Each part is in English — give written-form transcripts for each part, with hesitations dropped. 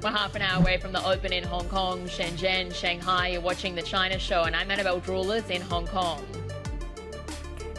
We're half an hour away from the open in Hong Kong, Shenzhen, Shanghai. You're watching the China Show, and I'm Annabelle Droulers in Hong Kong.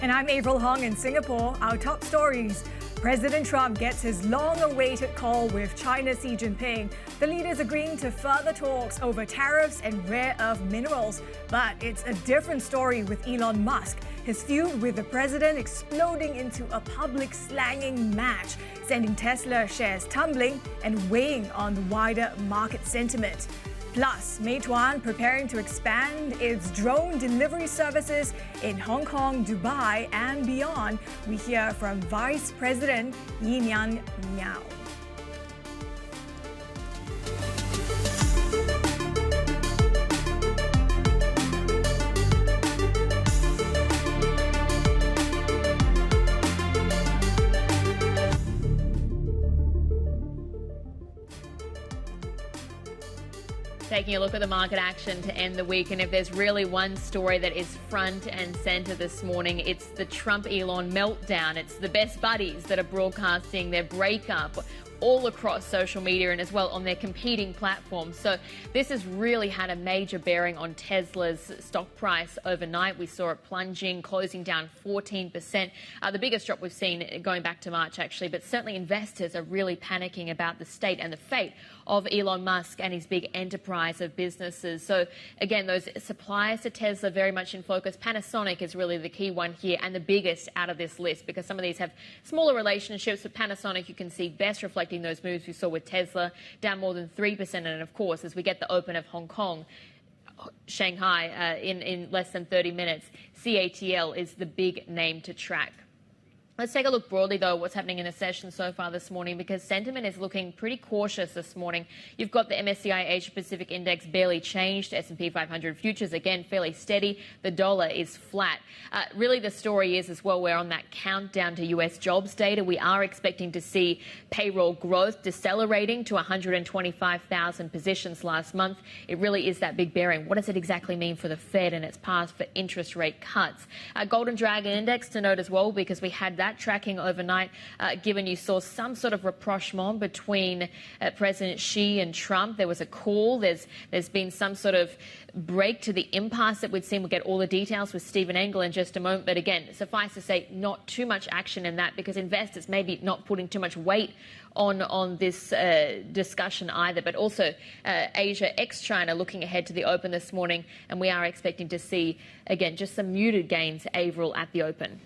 And I'm Avril in Singapore. Our top stories. President Trump gets his long-awaited call with China's Xi Jinping. The leaders agreeing to further talks over tariffs and rare earth minerals. But it's a different story with Elon Musk. His feud with the president exploding into a public slanging match, sending Tesla shares tumbling and weighing on the wider market sentiment. Plus, Meituan preparing to expand its drone delivery services in Hong Kong, Dubai, and beyond. We hear from Vice President Yinian Mao. Taking a look at the market action to end the week, and if there's really one story that is front and centre this morning, it's the Trump-Elon meltdown. It's the best buddies that are broadcasting their breakup all across social media and as well on their competing platforms. So this has really had a major bearing on Tesla's stock price overnight. We saw it plunging, closing down 14%. The biggest drop we've seen going back to March, actually. But certainly investors are really panicking about the state and the fate of Elon Musk and his big enterprise of businesses. So again, those suppliers to Tesla very much in focus. Panasonic is really the key one here and the biggest out of this list, because some of these have smaller relationships. With Panasonic, you can see best reflecting those moves we saw with Tesla, down more than 3%. And of course, as we get the open of Hong Kong, Shanghai in less than 30 minutes, CATL is the big name to track. Let's take a look broadly, though, what's happening in the session so far this morning, because sentiment is looking pretty cautious this morning. You've got the MSCI Asia Pacific Index barely changed. S&P 500 futures, again, fairly steady. The dollar is flat. Really, the story is as well, we're on that countdown to US jobs data. We are expecting to see payroll growth decelerating to 125,000 positions last month. It really is that big bearing. What does it exactly mean for the Fed and its path for interest rate cuts? Golden Dragon Index to note as well, because we had that tracking overnight, given you saw some sort of rapprochement between President Xi and Trump. There was a call. There's been some sort of break to the impasse that we'd seen. We'll get all the details with Stephen Engel in just a moment. But again, suffice to say, not too much action in that, because investors maybe not putting too much weight on this discussion either. But also Asia ex-China looking ahead to the open this morning, and we are expecting to see, again, just some muted gains, Avril, at the open.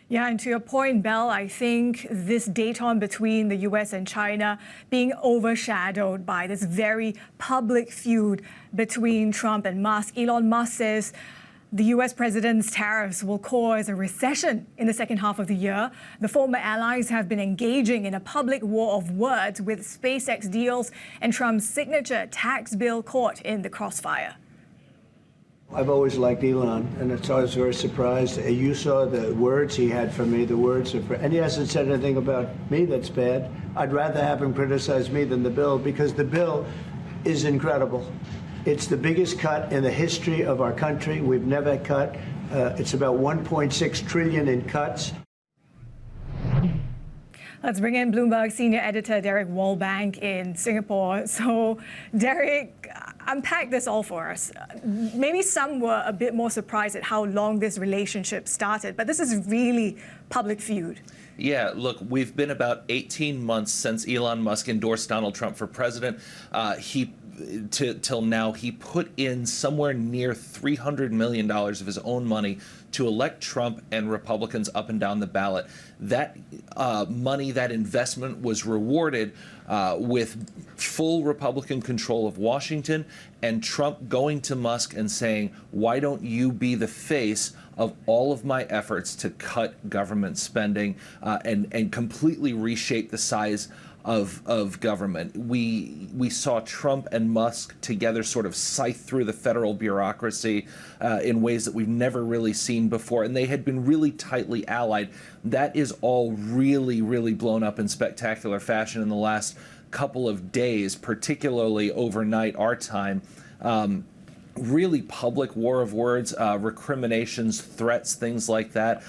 Yeah, and to your point, Belle, I think this détente between the US and China being overshadowed by this very public feud between Trump and Musk. Elon Musk says the US president's tariffs will cause a recession in the second half of the year. The former allies have been engaging in a public war of words, with SpaceX deals and Trump's signature tax bill caught in the crossfire. I've always liked Elon, and it's always very surprised. You saw the words he had for me, the words of, and he hasn't said anything about me that's bad. I'd rather have him criticize me than the bill, because the bill is incredible. It's the biggest cut in the history of our country. We've never cut. It's about 1.6 trillion in cuts. Let's bring in Bloomberg senior editor Derek Wallbank in Singapore. So, Derek, unpack this all for us. Maybe some were a bit more surprised at how long this relationship started, but this is really public feud. Yeah, look, we've been about 18 months since Elon Musk endorsed Donald Trump for president. Till now, he put in somewhere near $300 million of his own money to elect Trump and Republicans up and down the ballot. That money, that investment, was rewarded with full Republican control of Washington, and Trump going to Musk and saying, why don't you be the face of all of my efforts to cut government spending and completely reshape the size of government. We saw Trump and Musk together sort of scythe through the federal bureaucracy in ways that we've never really seen before, and they had been really tightly allied. That is all really, really blown up in spectacular fashion in the last couple of days, particularly overnight our time. really public war of words, recriminations, threats, things like that.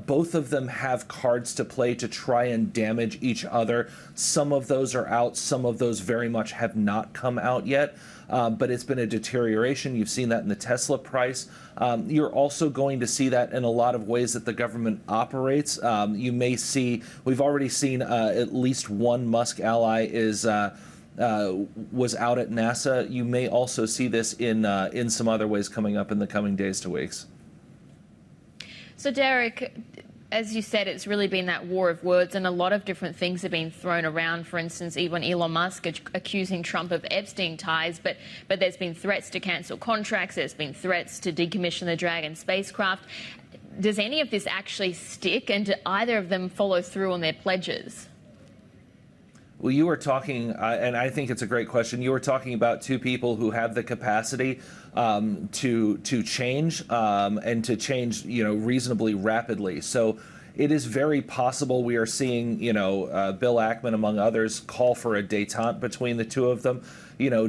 Both of them have cards to play to try and damage each other. Some of those are out. Some of those very much have not come out yet. But it's been a deterioration. You've seen that in the Tesla price. You're also going to see that in a lot of ways that the government operates. You may see, we've already seen at least one Musk ally was out at NASA. You may also see this in some other ways coming up in the coming days to weeks. So, Derek, as you said, it's really been that war of words, and a lot of different things have been thrown around. For instance, even Elon Musk accusing Trump of Epstein ties, but there's been threats to cancel contracts. There's been threats to decommission the Dragon spacecraft. Does any of this actually stick, and do either of them follow through on their pledges? Well, you were talking, and I think it's a great question. You were talking about two people who have the capacity to change and to change, reasonably rapidly. So it is very possible we are seeing, Bill Ackman, among others, call for a détente between the two of them.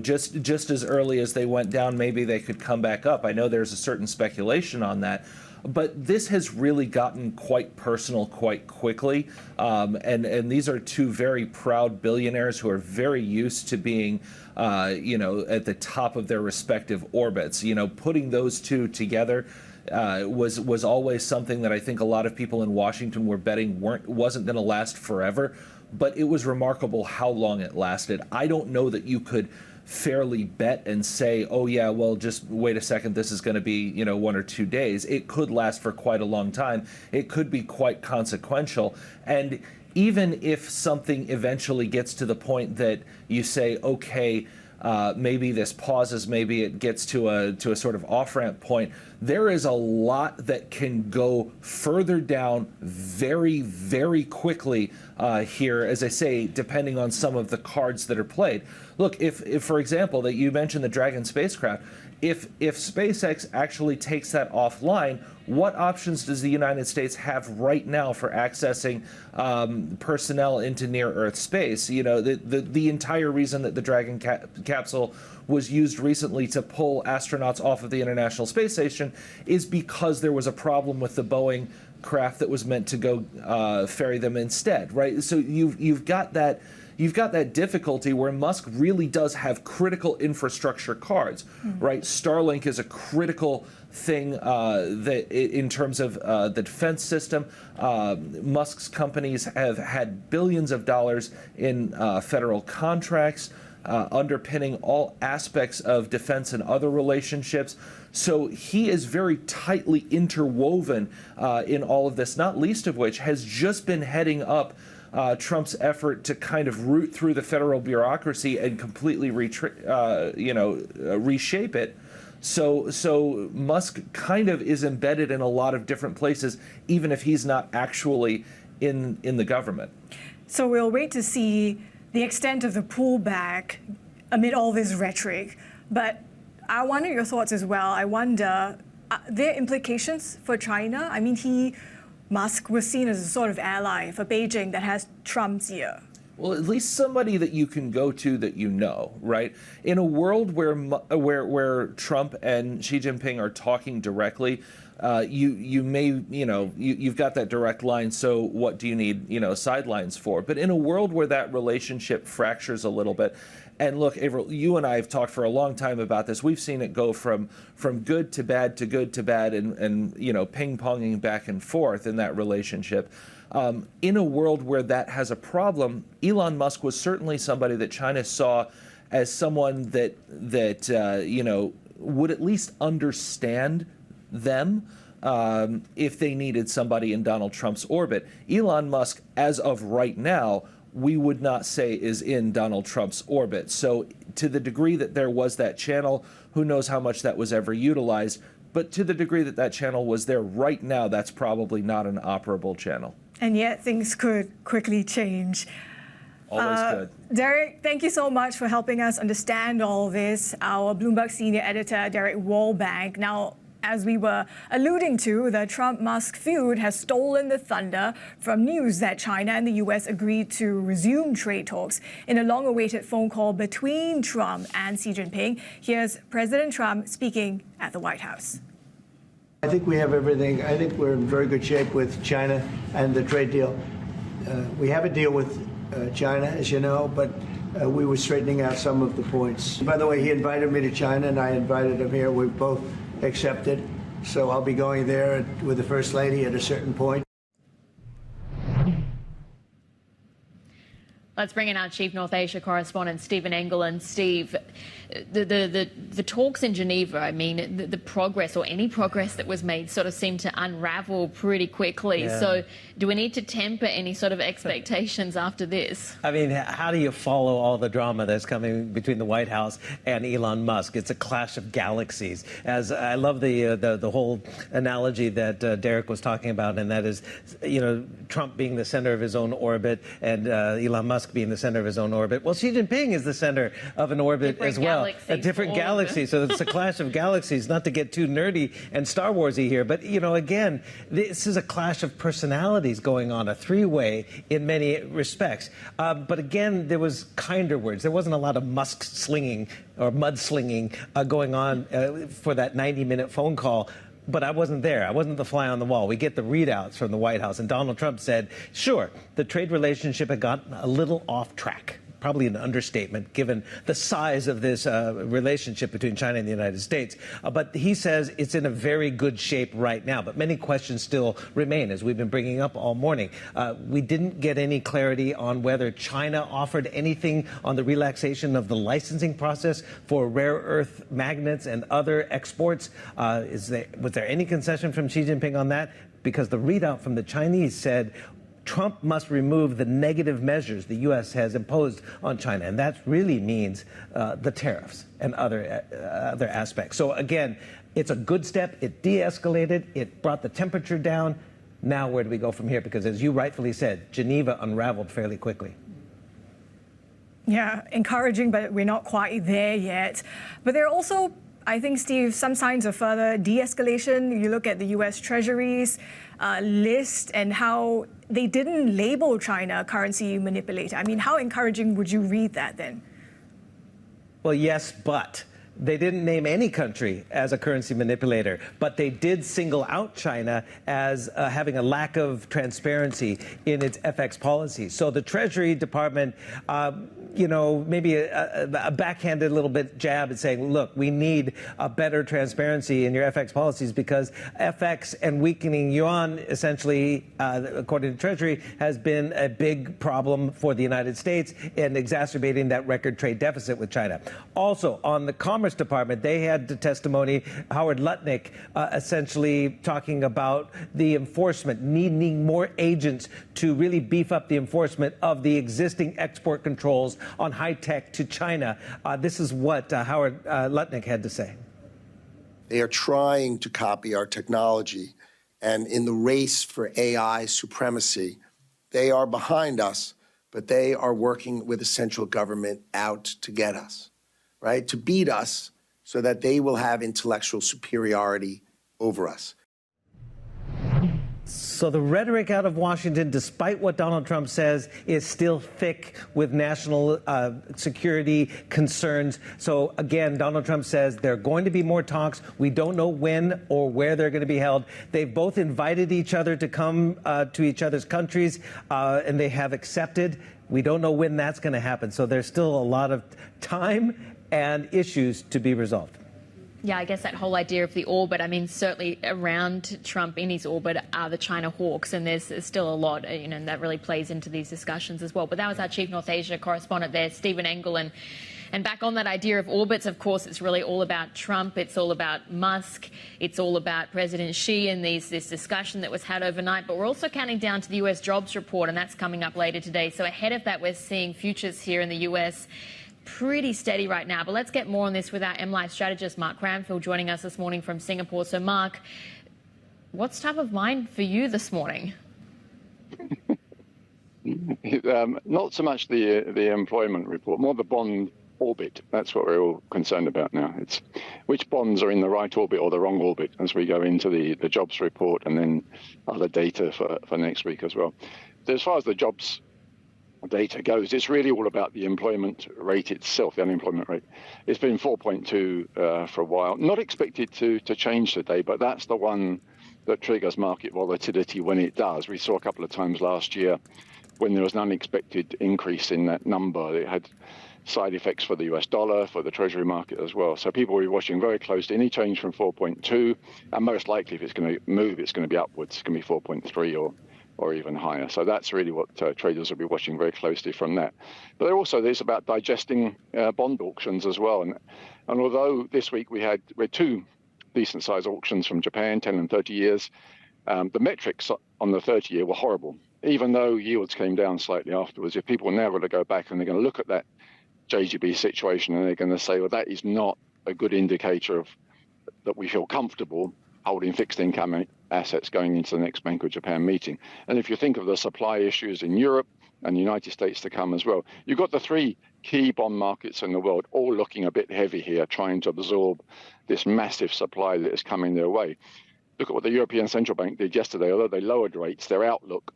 Just as early as they went down, maybe they could come back up. I know there's a certain speculation on that. But this has really gotten quite personal quite quickly. And these are two very proud billionaires who are very used to being, at the top of their respective orbits. Putting those two together was always something that I think a lot of people in Washington were betting wasn't going to last forever. But it was remarkable how long it lasted. I don't know that you could fairly bet and say, oh yeah, well, just wait a second, this is going to be 1 or 2 days. It could last for quite a long time. It could be quite consequential. And even if something eventually gets to the point that you say, okay, maybe this pauses, maybe it gets to a sort of off-ramp point, there is a lot that can go further down very, very quickly here, as I say, depending on some of the cards that are played. Look, if for example, that you mentioned the Dragon spacecraft, if SpaceX actually takes that offline, what options does the United States have right now for accessing personnel into near-Earth space? The entire reason that the Dragon capsule was used recently to pull astronauts off of the International Space Station is because there was a problem with the Boeing craft that was meant to go ferry them instead, right? So you've got that difficulty where Musk really does have critical infrastructure cards, right? Starlink is a critical thing that in terms of the defense system. Musk's companies have had billions of dollars in federal contracts underpinning all aspects of defense and other relationships. So he is very tightly interwoven in all of this, not least of which has just been heading up Trump's effort to kind of root through the federal bureaucracy and completely reshape it. So Musk kind of is embedded in a lot of different places, even if he's not actually in the government. So we'll wait to see the extent of the pullback amid all this rhetoric. But I wonder your thoughts as well. I wonder, their implications for China? I mean, Musk was seen as a sort of ally for Beijing that has Trump's ear. Well, at least somebody that you can go to that right? In a world where Trump and Xi Jinping are talking directly, you've got that direct line. So what do you need, sidelines for? But in a world where that relationship fractures a little bit, and look, Avril, you and I have talked for a long time about this. We've seen it go from good to bad to good to bad, and ping-ponging back and forth in that relationship. In a world where that has a problem, Elon Musk was certainly somebody that China saw as someone that would at least understand them if they needed somebody in Donald Trump's orbit. Elon Musk, as of right now, we would not say is in Donald Trump's orbit. So to the degree that there was that channel, who knows how much that was ever utilized, but to the degree that that channel was there right now, that's probably not an operable channel. And yet things could quickly change. Always could. Derek, thank you so much for helping us understand all this. Our Bloomberg senior editor, Derek Wallbank. Now, As we were alluding to, the Trump-Musk feud has stolen the thunder from news that China and the U.S. agreed to resume trade talks in a long-awaited phone call between Trump and Xi Jinping. Here's President Trump speaking at the White House. I think we have everything. I think we're in very good shape with China and the trade deal. We have a deal with China, as you know, but we were straightening out some of the points. By the way, he invited me to China, and I invited him here. We both accepted. So I'll be going there with the First Lady at a certain point. Let's bring in our Chief North Asia correspondent, Stephen Engel. And Steve, the talks in Geneva, I mean, the progress or any progress that was made sort of seemed to unravel pretty quickly. Yeah. So do we need to temper any sort of expectations after this? I mean, how do you follow all the drama that's coming between the White House and Elon Musk? It's a clash of galaxies. As I love the whole analogy that Derek was talking about, and that is, you know, Trump being the center of his own orbit and Elon Musk being the center of his own orbit. Well, Xi Jinping is the center of an orbit as well. A different galaxy. So it's a clash of galaxies, not to get too nerdy and Star Warsy here. But, you know, again, this is a clash of personalities going on, a three-way in many respects. But again, there was kinder words. There wasn't a lot of Musk slinging or mudslinging going on for that 90-minute phone call. But I wasn't there. I wasn't the fly on the wall. We get the readouts from the White House, and Donald Trump said, sure, the trade relationship had gotten a little off track. Probably an understatement, given the size of this relationship between China and the United States. But he says it's in a very good shape right now. But many questions still remain, as we've been bringing up all morning. We didn't get any clarity on whether China offered anything on the relaxation of the licensing process for rare earth magnets and other exports. Was there any concession from Xi Jinping on that? Because the readout from the Chinese said Trump must remove the negative measures the U.S. has imposed on China, and that really means the tariffs and other aspects. So again, it's a good step. It de-escalated. It brought the temperature down. Now where do we go from here? Because as you rightfully said, Geneva unraveled fairly quickly. Yeah, encouraging, but we're not quite there yet. But there are also, I think, Steve, some signs of further de-escalation. You look at the U.S. Treasury's list and how they didn't label China a currency manipulator. I mean, how encouraging would you read that then? Well, yes, but they didn't name any country as a currency manipulator, but they did single out China as having a lack of transparency in its FX policy. So the Treasury Department, you know, maybe a backhanded little bit jab at saying, look, we need a better transparency in your FX policies because FX and weakening yuan, essentially, according to Treasury, has been a big problem for the United States and exacerbating that record trade deficit with China. Also, on the Commerce Department, they had the testimony, Howard Lutnick, essentially talking about the enforcement, needing more agents to really beef up the enforcement of the existing export controls on high tech to China. This is what Howard Lutnick had to say. They are trying to copy our technology, and in the race for AI supremacy, they are behind us, but they are working with the central government out to get us, right? To beat us so that they will have intellectual superiority over us. So the rhetoric out of Washington, despite what Donald Trump says, is still thick with national security concerns. So again, Donald Trump says there are going to be more talks. We don't know when or where they're going to be held. They've both invited each other to come to each other's countries, and they have accepted. We don't know when that's going to happen. So there's still a lot of time and issues to be resolved. Yeah, I guess that whole idea of the orbit, I mean, certainly around Trump in his orbit are the China hawks, and there's still a lot, you know, and that really plays into these discussions as well. But that was our Chief North Asia correspondent there, Stephen Engel. And back on that idea of orbits, of course, it's really all about Trump. It's all about Musk. It's all about President Xi and this discussion that was had overnight. But we're also counting down to the U.S. jobs report, and that's coming up later today. So ahead of that, we're seeing futures here in the U.S. pretty steady right now. But let's get more on this with our MLive strategist, Mark Cranfield, joining us this morning from Singapore. So, Mark, what's top of mind for you this morning? Not so much the employment report, more the bond orbit. That's what we're all concerned about now. It's which bonds are in the right orbit or the wrong orbit as we go into the jobs report and then other data for next week as well. As far as the jobs data goes, it's really all about the employment rate itself, the unemployment rate. It's been 4.2 for a while. Not expected to change today, but that's the one that triggers market volatility when it does. We saw a couple of times last year when there was an unexpected increase in that number. It had side effects for the US dollar, for the treasury market as well. So people will be watching very closely any change from 4.2, and most likely if it's going to move, it's going to be upwards. It's going to be 4.3 or even higher. So that's really what traders will be watching very closely from that. But there's about digesting bond auctions as well. And although this week we had two decent sized auctions from Japan, 10 and 30 years, the metrics on the 30-year were horrible, even though yields came down slightly afterwards. If people are now going to go back and they're going to look at that JGB situation and they're going to say, well, that is not a good indicator of that we feel comfortable holding fixed income assets going into the next Bank of Japan meeting. And if you think of the supply issues in Europe and the United States to come as well, you've got the three key bond markets in the world all looking a bit heavy here, trying to absorb this massive supply that is coming their way. Look at what the European Central Bank did yesterday. Although they lowered rates, their outlook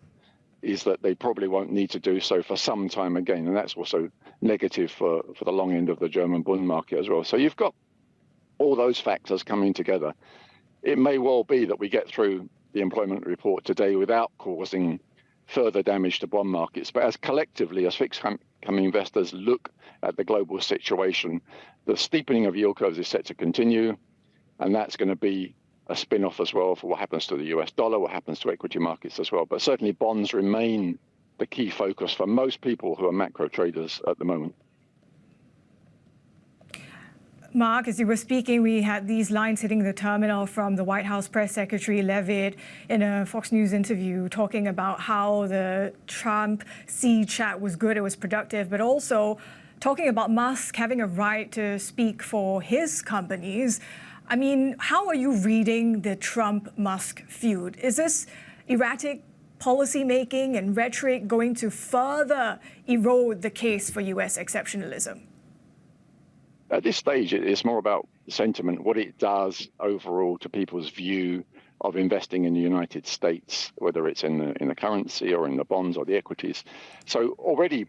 is that they probably won't need to do so for some time again. And that's also negative for the long end of the German bond market as well. So you've got all those factors coming together. It may well be that we get through the employment report today without causing further damage to bond markets. But as collectively, as fixed income investors look at the global situation, the steepening of yield curves is set to continue. And that's going to be a spin-off as well for what happens to the US dollar, what happens to equity markets as well. But certainly bonds remain the key focus for most people who are macro traders at the moment. Mark, as you were speaking, we had these lines hitting the terminal from the White House Press Secretary Leavitt in a Fox News interview talking about how the Trump-Xi chat was good, it was productive, but also talking about Musk having a right to speak for his companies. I mean, how are you reading the Trump-Musk feud? Is this erratic policy making and rhetoric going to further erode the case for U.S. exceptionalism? At this stage, it's more about sentiment, what it does overall to people's view of investing in the United States, whether it's in the currency or in the bonds or the equities. So already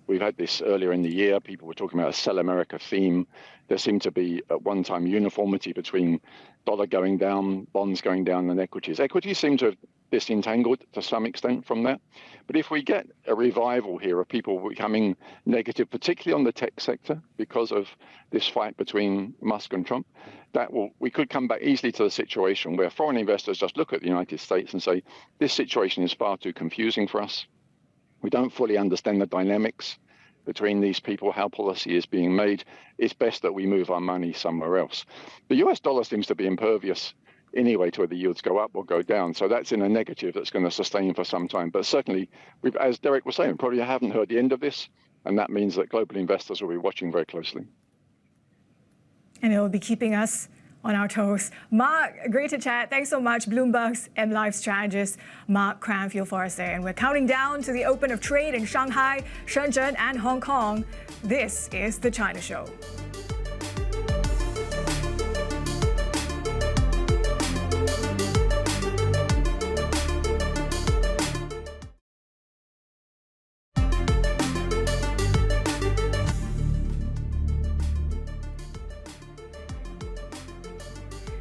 we've had this earlier in the year. People were talking about a sell America theme. There seemed to be at one time uniformity between dollar going down, bonds going down, and equities. Equities seem to have disentangled to some extent from that. But if we get a revival here of people becoming negative, particularly on the tech sector, because of this fight between Musk and Trump, we could come back easily to the situation where foreign investors just look at the United States and say, this situation is far too confusing for us. We don't fully understand the dynamics between these people, how policy is being made. It's best that we move our money somewhere else. The US dollar seems to be impervious anyway to whether yields go up or go down. So that's in a negative that's going to sustain for some time. But certainly, as Derek was saying, probably haven't heard the end of this. And that means that global investors will be watching very closely. And it will be keeping us on our toes. Mark, great to chat. Thanks so much. Bloomberg's MLive strategist, Mark Cranfield, for us there. And we're counting down to the open of trade in Shanghai, Shenzhen, and Hong Kong. This is The China Show.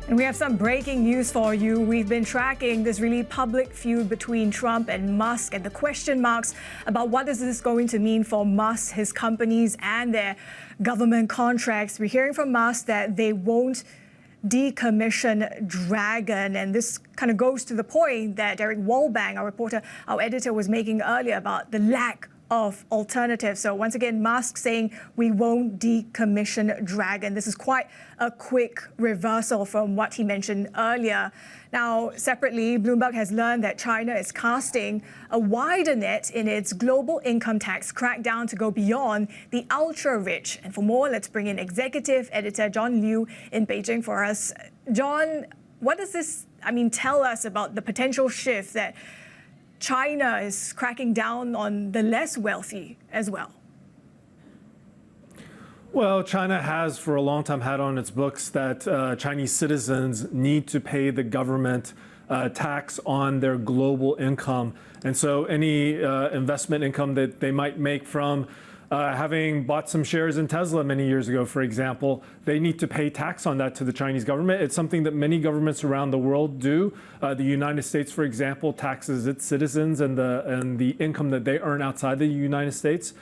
And we have some breaking news for you. We've been tracking this really public feud between Trump and Musk and the question marks about what is this going to mean for Musk, his companies, and their government contracts. We're hearing from Musk that they won't decommission Dragon. And this kind of goes to the point that Derek Wallbank, our reporter, our editor, was making earlier about the lack of alternatives. So once again, Musk saying we won't decommission Dragon. This is quite a quick reversal from what he mentioned earlier. Now, separately, Bloomberg has learned that China is casting a wider net in its global income tax crackdown to go beyond the ultra-rich. And for more, let's bring in executive editor John Liu in Beijing for us. John, what does this, tell us about the potential shift that China is cracking down on the less wealthy as well? Well, China has for a long time had on its books that Chinese citizens need to pay the government tax on their global income. And so any investment income that they might make from having bought some shares in Tesla many years ago, for example, they need to pay tax on that to the Chinese government. It's something that many governments around the world do. The United States, for example, taxes its citizens and the income that they earn outside the United States.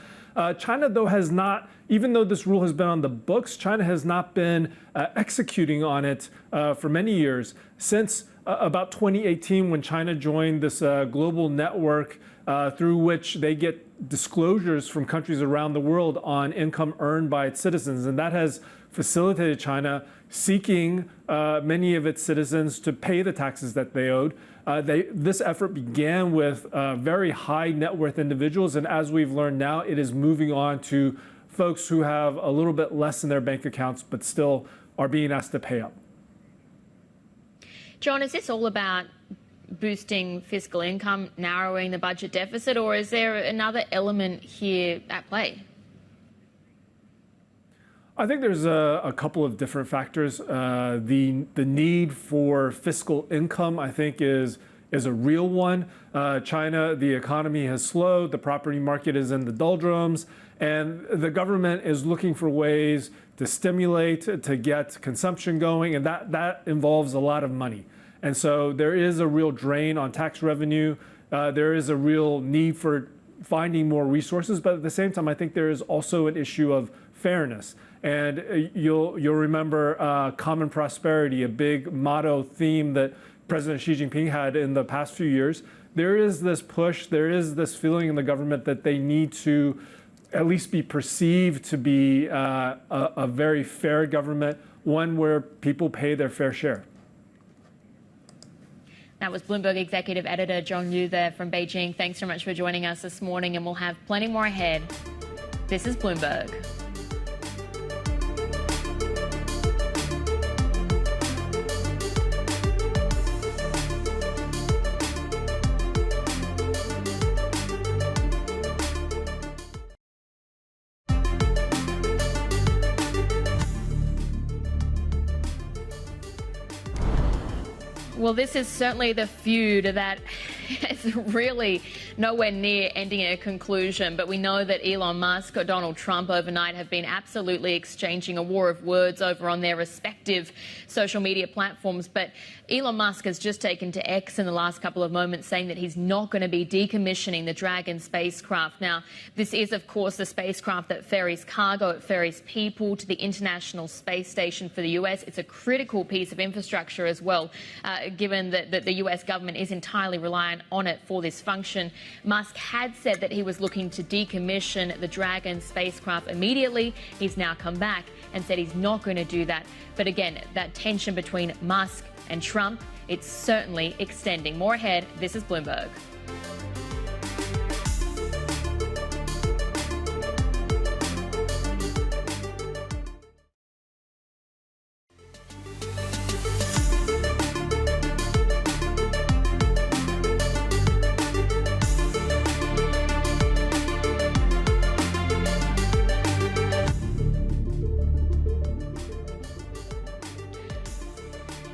China, though, has not, even though this rule has been on the books, China has not been executing on it for many years. Since about 2018, when China joined this global network through which they get disclosures from countries around the world on income earned by its citizens. And that has facilitated China seeking many of its citizens to pay the taxes that they owed. This effort began with very high net worth individuals, and as we've learned now, it is moving on to folks who have a little bit less in their bank accounts, but still are being asked to pay up. John, is this all about boosting fiscal income, narrowing the budget deficit, or is there another element here at play? I think there's a couple of different factors. The need for fiscal income, I think, is a real one. China, the economy has slowed, the property market is in the doldrums, and the government is looking for ways to stimulate, to get consumption going, and that involves a lot of money. And so there is a real drain on tax revenue. There is a real need for finding more resources, but at the same time, I think there is also an issue of fairness. And you'll remember common prosperity, a big motto theme that President Xi Jinping had in the past few years. There is this push, there is this feeling in the government that they need to at least be perceived to be a very fair government, one where people pay their fair share. That was Bloomberg Executive Editor John Yu there from Beijing. Thanks so much for joining us this morning, and we'll have plenty more ahead. This is Bloomberg. Well, this is certainly the feud that is really nowhere near ending in a conclusion. But we know that Elon Musk or Donald Trump overnight have been absolutely exchanging a war of words over on their respective social media platforms. But Elon Musk has just taken to X in the last couple of moments saying that he's not going to be decommissioning the Dragon spacecraft. Now, this is, of course, the spacecraft that ferries cargo, it ferries people to the International Space Station for the US. It's a critical piece of infrastructure as well, given that the US government is entirely reliant on it for this function. Musk had said that he was looking to decommission the Dragon spacecraft immediately. He's now come back and said he's not going to do that. But again, that tension between Musk and Trump, it's certainly extending. More ahead. This is Bloomberg.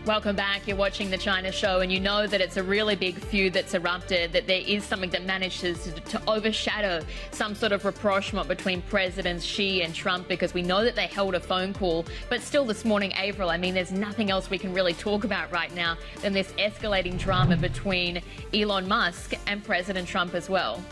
Welcome back. You're watching The China Show, and you know that it's a really big feud that's erupted, that there is something that manages to overshadow some sort of rapprochement between Presidents Xi and Trump, because we know that they held a phone call. But still this morning, Avril, I mean, there's nothing else we can really talk about right now than this escalating drama between Elon Musk and President Trump as well.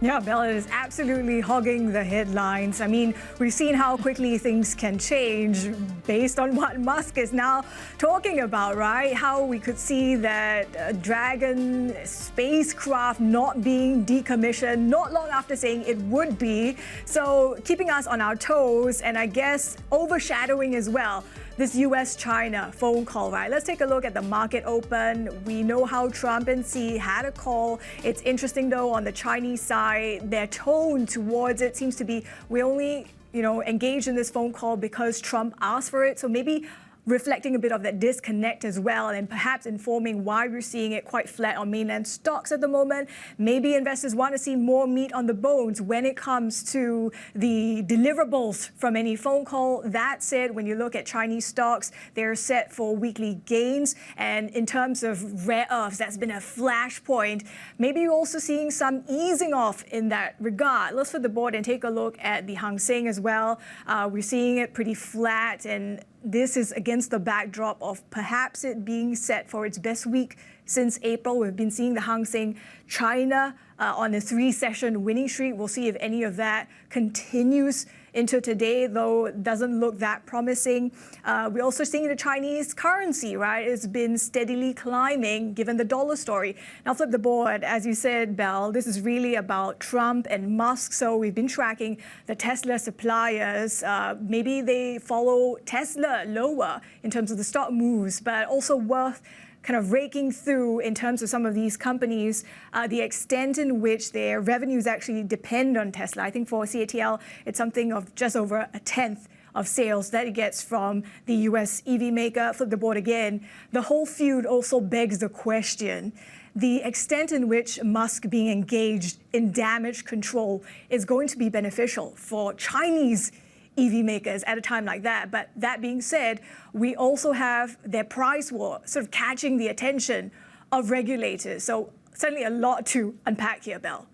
Yeah, Bella is absolutely hogging the headlines. I mean, we've seen how quickly things can change based on what Musk is now talking about, right? How we could see that Dragon spacecraft not being decommissioned not long after saying it would be. So keeping us on our toes, and I guess overshadowing as well this US-China phone call, right? Let's take a look at the market open. We know how Trump and Xi had a call. It's interesting, though, on the Chinese side, their tone towards it seems to be, we only, engaged in this phone call because Trump asked for it. So maybe reflecting a bit of that disconnect as well, and perhaps informing why we're seeing it quite flat on mainland stocks at the moment. Maybe investors want to see more meat on the bones when it comes to the deliverables from any phone call. That said, when you look at Chinese stocks, they're set for weekly gains. And in terms of rare earths, that's been a flashpoint. Maybe you're also seeing some easing off in that regard. Let's flip the board and take a look at the Hang Seng as well. We're seeing it pretty flat, and this is against the backdrop of perhaps it being set for its best week since April. We've been seeing the Hang Seng China on a 3-session winning streak. We'll see if any of that continues into today, though it doesn't look that promising. We're also seeing the Chinese currency, right? It's been steadily climbing given the dollar story. Now flip the board. As you said, Belle, this is really about Trump and Musk. So we've been tracking the Tesla suppliers. Maybe they follow Tesla lower in terms of the stock moves, but also worth kind of raking through in terms of some of these companies, the extent in which their revenues actually depend on Tesla. I think for CATL, it's something of just over a tenth of sales that it gets from the US EV maker. Flip the board again. The whole feud also begs the question. The extent in which Musk being engaged in damage control is going to be beneficial for Chinese EV makers at a time like that. But that being said, we also have their price war sort of catching the attention of regulators. So certainly a lot to unpack here, Belle.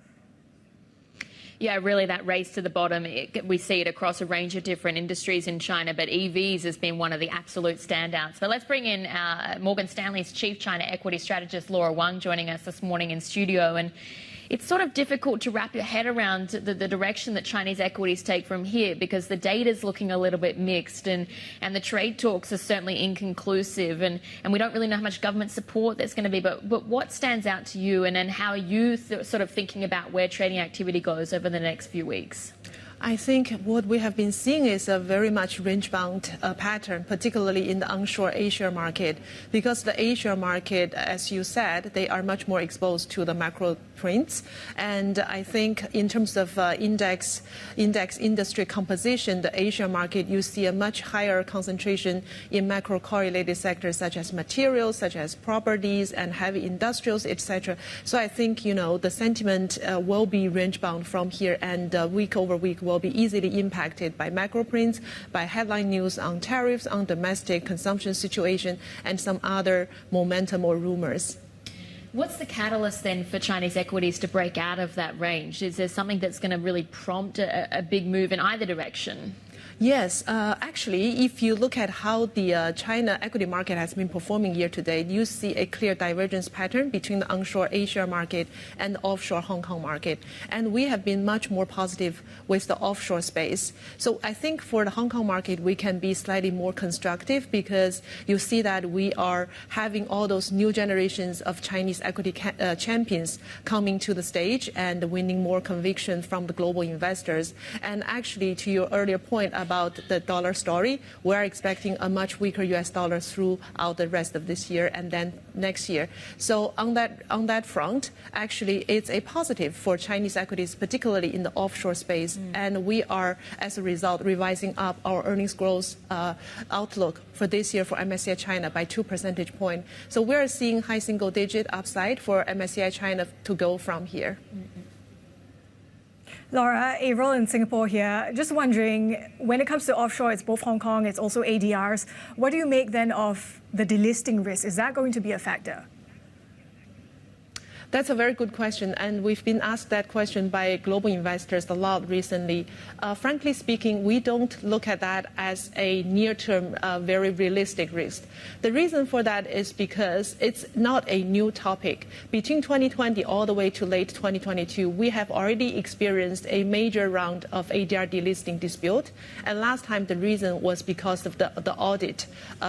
Yeah, really that race to the bottom. We see it across a range of different industries in China, but EVs has been one of the absolute standouts. But let's bring in Morgan Stanley's Chief China Equity Strategist, Laura Wang, joining us this morning in studio. And it's sort of difficult to wrap your head around the direction that Chinese equities take from here, because the data's looking a little bit mixed, and the trade talks are certainly inconclusive, and we don't really know how much government support there's going to be. But what stands out to you, and then how are you sort of thinking about where trading activity goes over the next few weeks? I think what we have been seeing is a very much range-bound pattern, particularly in the onshore Asia market, because the Asia market, as you said, they are much more exposed to the macro prints. And I think in terms of index industry composition, the Asia market, you see a much higher concentration in macro correlated sectors such as materials, such as properties and heavy industrials, etc. So I think, the sentiment will be range-bound from here, and week over week will be easily impacted by macro prints, by headline news on tariffs, on domestic consumption situation, and some other momentum or rumors. What's the catalyst then for Chinese equities to break out of that range? Is there something that's going to really prompt a big move in either direction? Yes, actually, if you look at how the China equity market has been performing year to date, you see a clear divergence pattern between the onshore Asia market and the offshore Hong Kong market. And we have been much more positive with the offshore space. So I think for the Hong Kong market, we can be slightly more constructive, because you see that we are having all those new generations of Chinese equity champions coming to the stage and winning more conviction from the global investors. And actually, to your earlier point about the dollar story, we're expecting a much weaker US dollar throughout the rest of this year and then next year. So on that front, actually, it's a positive for Chinese equities, particularly in the offshore space. And we are, as a result, revising up our earnings growth outlook for this year for MSCI China by 2 percentage points. So we're seeing high single-digit upside for MSCI China to go from here. Laura, Avril in Singapore here. Just wondering, when it comes to offshore, it's both Hong Kong, it's also ADRs. What do you make then of the delisting risk? Is that going to be a factor? That's a very good question, and we've been asked that question by global investors a lot recently. Frankly speaking, we don't look at that as a near-term, very realistic risk. The reason for that is because it's not a new topic. Between 2020 all the way to late 2022, we have already experienced a major round of ADR delisting dispute, and last time the reason was because of the audit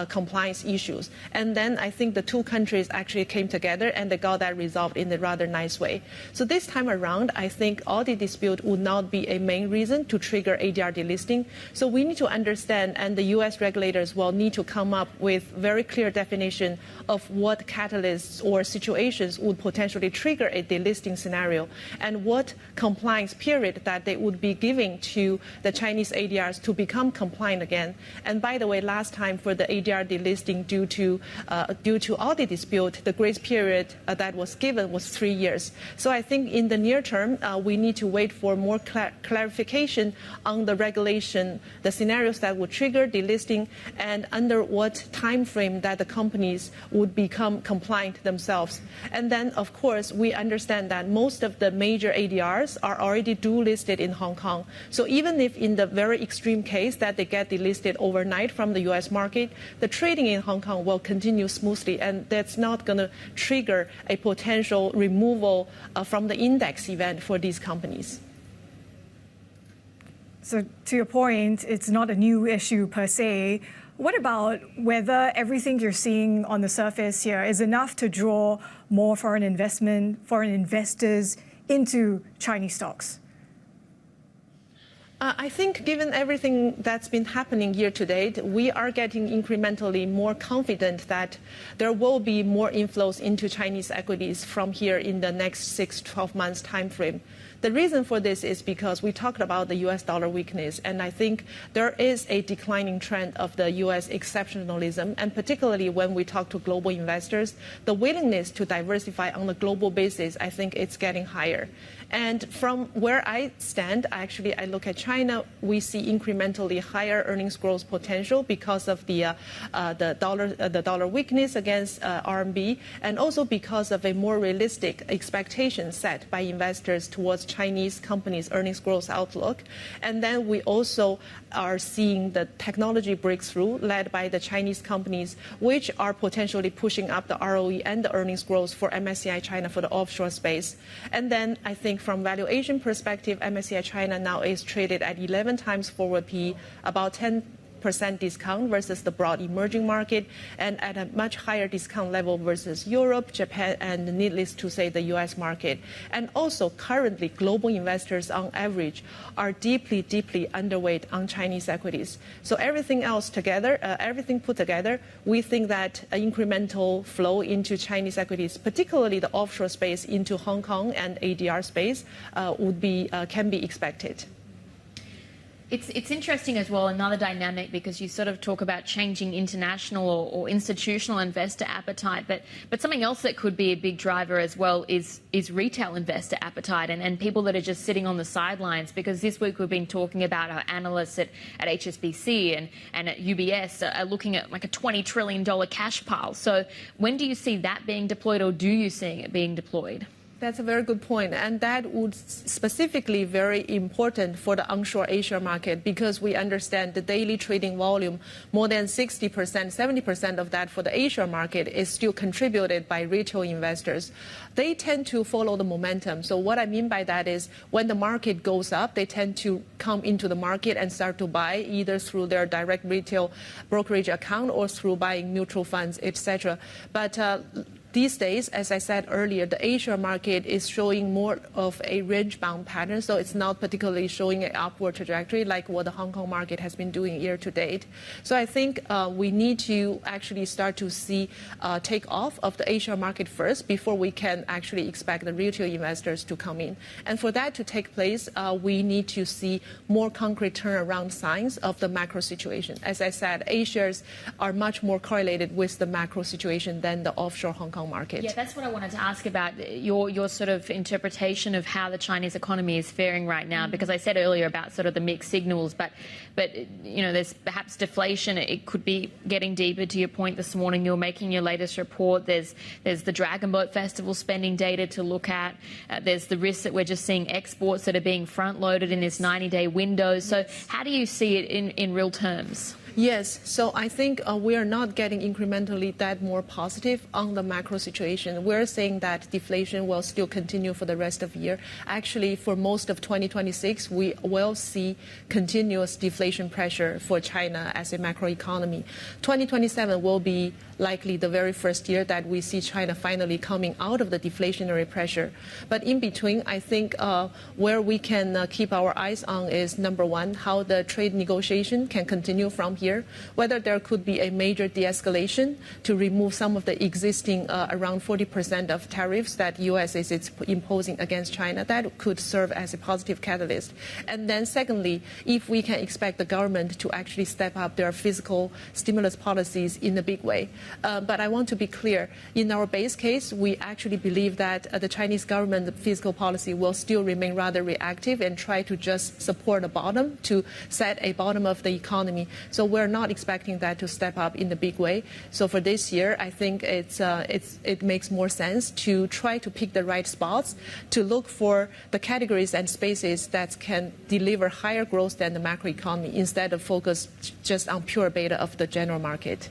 compliance issues. And then I think the two countries actually came together and they got that resolved in in a rather nice way. So this time around, I think audit dispute would not be a main reason to trigger ADR delisting. So we need to understand, and the U.S. regulators will need to come up with very clear definition of what catalysts or situations would potentially trigger a delisting scenario, and what compliance period that they would be giving to the Chinese ADRs to become compliant again. And by the way, last time for the ADR delisting due to audit dispute, the grace period that was given was 3 years. So I think in the near term, we need to wait for more clarification on the regulation, the scenarios that would trigger delisting, and under what time frame that the companies would become compliant themselves. And then, of course, we understand that most of the major ADRs are already dual listed in Hong Kong. So even if in the very extreme case that they get delisted overnight from the U.S. market, the trading in Hong Kong will continue smoothly, and that's not going to trigger a potential removal from the index event for these companies. So to your point, it's not a new issue per se. What about whether everything you're seeing on the surface here is enough to draw more foreign investors into Chinese stocks? I think given everything that's been happening year to date, we are getting incrementally more confident that there will be more inflows into Chinese equities from here in the next 6 to 12 months time frame. The reason for this is because we talked about the U.S. dollar weakness, and I think there is a declining trend of the U.S. exceptionalism, and particularly when we talk to global investors, the willingness to diversify on a global basis, I think it's getting higher. And from where I stand, actually, I look at China, we see incrementally higher earnings growth potential because of the dollar weakness against RMB, and also because of a more realistic expectation set by investors towards Chinese companies' earnings growth outlook. And then we also are seeing the technology breakthrough led by the Chinese companies, which are potentially pushing up the ROE and the earnings growth for MSCI China for the offshore space. And then I think from valuation perspective, MSCI China now is traded at 11 times forward PE, about 10% discount versus the broad emerging market, and at a much higher discount level versus Europe, Japan, and needless to say, the US market. And also currently, global investors on average are deeply, deeply underweight on Chinese equities. So everything else together, everything put together, we think that incremental flow into Chinese equities, particularly the offshore space into Hong Kong and ADR space, can be expected. It's interesting as well, another dynamic, because you sort of talk about changing international or institutional investor appetite, but something else that could be a big driver as well is retail investor appetite and people that are just sitting on the sidelines, because this week we've been talking about our analysts at HSBC and at UBS are looking at like a $20 trillion cash pile. So when do you see that being deployed, or do you see it being deployed? That's a very good point, and that would specifically very important for the onshore Asia market, because we understand the daily trading volume, more than 60%, 70% of that for the Asia market is still contributed by retail investors. They tend to follow the momentum. So what I mean by that is when the market goes up, they tend to come into the market and start to buy, either through their direct retail brokerage account or through buying mutual funds, etc. But these days, as I said earlier, the Asia market is showing more of a range-bound pattern, so it's not particularly showing an upward trajectory like what the Hong Kong market has been doing year to date. So I think we need to actually start to see take off of the Asia market first before we can actually expect the retail investors to come in. And for that to take place, we need to see more concrete turnaround signs of the macro situation. As I said, A-shares are much more correlated with the macro situation than the offshore Hong Kong market. Yeah, that's what I wanted to ask about, your sort of interpretation of how the Chinese economy is faring right now, because I said earlier about sort of the mixed signals, but you know, there's perhaps deflation. It could be getting deeper. To your point this morning, you're making your latest report. There's the Dragon Boat Festival spending data to look at. There's the risk that we're just seeing exports that are being front-loaded in this 90-day window. So how do you see it in real terms? Yes, so I think we are not getting incrementally that more positive on the macro situation. We're saying that deflation will still continue for the rest of the year. Actually, for most of 2026, we will see continuous deflation pressure for China as a macro economy. 2027 will be likely the very first year that we see China finally coming out of the deflationary pressure. But in between, I think where we can keep our eyes on is, number one, how the trade negotiation can continue from here, whether there could be a major de-escalation to remove some of the existing around 40% of tariffs that U.S. is imposing against China. That could serve as a positive catalyst. And then secondly, if we can expect the government to actually step up their fiscal stimulus policies in a big way. But I want to be clear, in our base case, we actually believe that the Chinese government fiscal policy will still remain rather reactive and try to just support a bottom to set a bottom of the economy. So we're not expecting that to step up in a big way. So for this year, I think it makes more sense to try to pick the right spots, to look for the categories and spaces that can deliver higher growth than the macroeconomy instead of focus just on pure beta of the general market.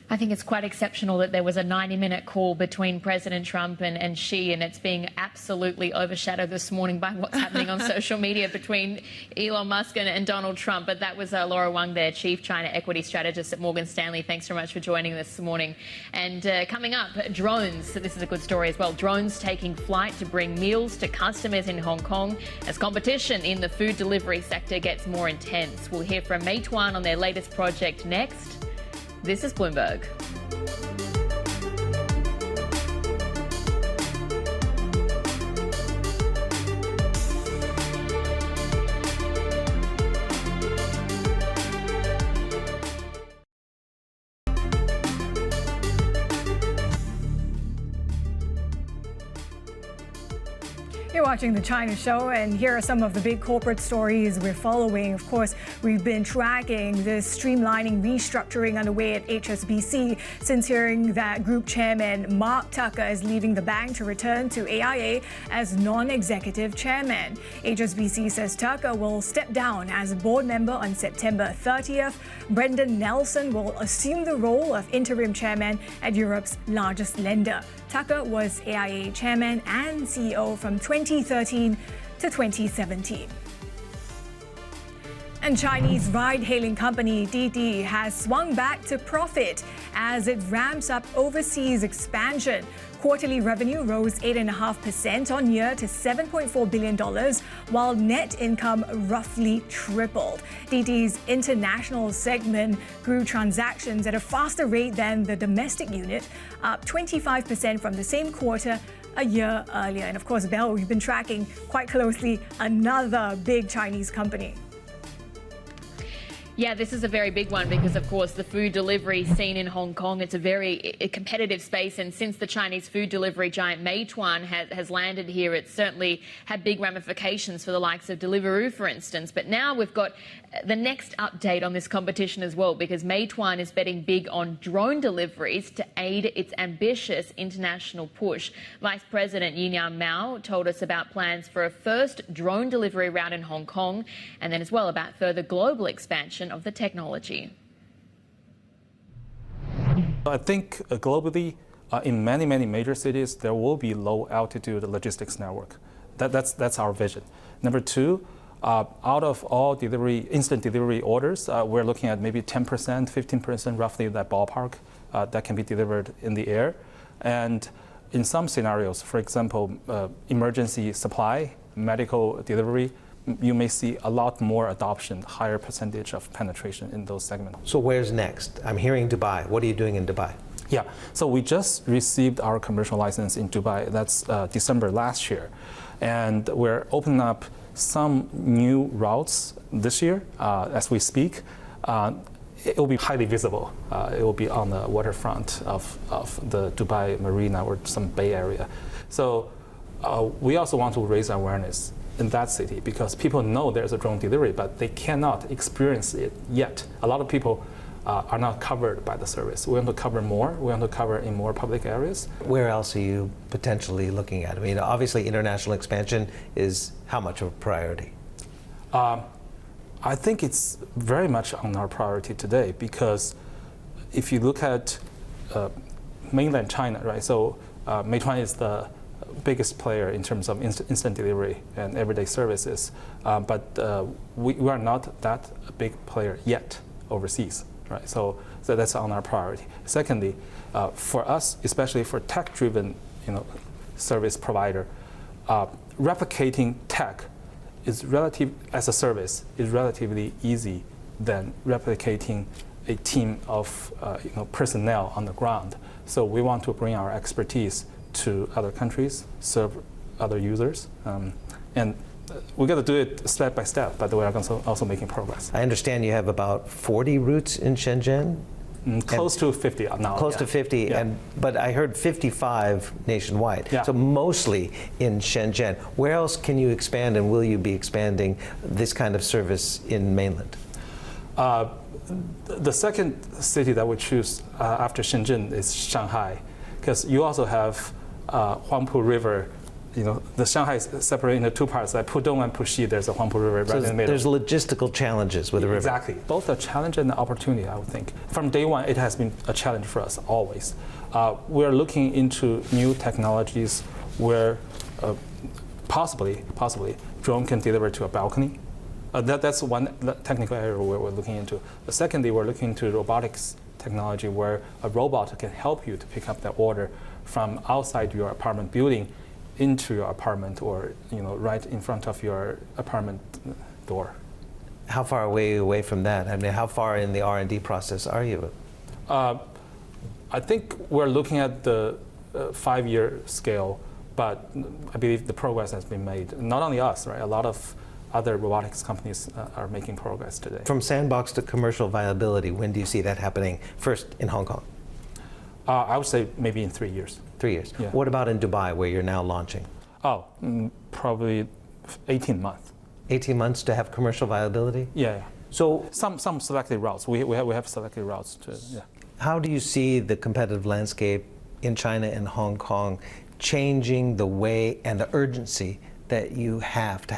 I think it's quite exceptional that there was a 90-minute call between President Trump and Xi, and it's being absolutely overshadowed this morning by what's happening on social media between Elon Musk and Donald Trump. But that was Laura Wang there, Chief China Equity Strategist at Morgan Stanley. Thanks so much for joining us this morning. And coming up, drones. So this is a good story as well. Drones taking flight to bring meals to customers in Hong Kong as competition in the food delivery sector gets more intense. We'll hear from Meituan on their latest project next. This is Bloomberg. You're watching The China Show, and here are some of the big corporate stories we're following. Of course, we've been tracking this streamlining restructuring underway at HSBC since hearing that Group Chairman Mark Tucker is leaving the bank to return to AIA as non-executive chairman. HSBC says Tucker will step down as a board member on September 30th. Brendan Nelson will assume the role of interim chairman at Europe's largest lender. Tucker was AIA chairman and CEO from 2013 to 2017. And Chinese ride-hailing company Didi has swung back to profit as it ramps up overseas expansion. Quarterly revenue rose 8.5% on year to $7.4 billion, while net income roughly tripled. Didi's international segment grew transactions at a faster rate than the domestic unit, up 25% from the same quarter a year earlier. And of course, Bell, we've been tracking quite closely another big Chinese company. Yeah, this is a very big one because, of course, the food delivery scene in Hong Kong, it's a very competitive space. And since the Chinese food delivery giant Meituan has landed here, it's certainly had big ramifications for the likes of Deliveroo, for instance. But now we've got the next update on this competition as well, because Meituan is betting big on drone deliveries to aid its ambitious international push. Vice President Yinian Mao told us about plans for a first drone delivery route in Hong Kong, and then as well about further global expansion of the technology. I think globally, in many major cities, there will be low altitude logistics network. That's our vision. Number two, out of all instant delivery orders, we're looking at maybe 10%, 15%, roughly that ballpark that can be delivered in the air. And in some scenarios, for example, emergency supply, medical delivery, you may see a lot more adoption, higher percentage of penetration in those segments. So where's next? I'm hearing Dubai. What are you doing in Dubai? Yeah, so we just received our commercial license in Dubai. That's December last year. And we're opening up some new routes this year as we speak. It will be highly visible. It will be on the waterfront of the Dubai marina or some Bay Area. So we also want to raise awareness in that city because people know there's a drone delivery, but they cannot experience it yet. A lot of people are not covered by the service. We want to cover more. We want to cover in more public areas. Where else are you potentially looking at? I mean, obviously international expansion is how much of a priority? I think it's very much on our priority today because if you look at mainland China, right? So Meituan is the biggest player in terms of instant delivery and everyday services, but we are not that big player yet overseas, right? So that's on our priority. Secondly, for us, especially for tech-driven, service provider, replicating tech is as a service is relatively easy than replicating a team of personnel on the ground. So we want to bring our expertise to other countries, serve other users, and we got to do it step by step. But we are also making progress. I understand you have about 40 routes in Shenzhen. Close to 50 now. Close to 50, yeah. But I heard 55 nationwide. Yeah. So mostly in Shenzhen. Where else can you expand, and will you be expanding this kind of service in mainland? The second city that we choose after Shenzhen is Shanghai, because you also have Huangpu River. The Shanghai is separated into two parts, like Pudong and Puxi. There's a Huangpu River right in the middle. There's logistical challenges with the river. Exactly. Both a challenge and an opportunity, I would think. From day one, it has been a challenge for us, always. We're looking into new technologies where possibly drone can deliver to a balcony. That's one technical area where we're looking into. Secondly, we're looking into robotics technology where a robot can help you to pick up that order from outside your apartment building into your apartment, or right in front of your apartment door. How far away from that? I mean, how far in the R&D process are you? I think we're looking at the 5-year scale, but I believe the progress has been made. Not only us, right? A lot of other robotics companies are making progress today. From sandbox to commercial viability, when do you see that happening? First in Hong Kong? I would say maybe in 3 years. 3 years. Yeah. What about in Dubai, where you're now launching? Probably 18 months. 18 months to have commercial viability? Yeah. So some selected routes. We have selected routes to. Yeah. How do you see the competitive landscape in China and Hong Kong changing the way and the urgency that you have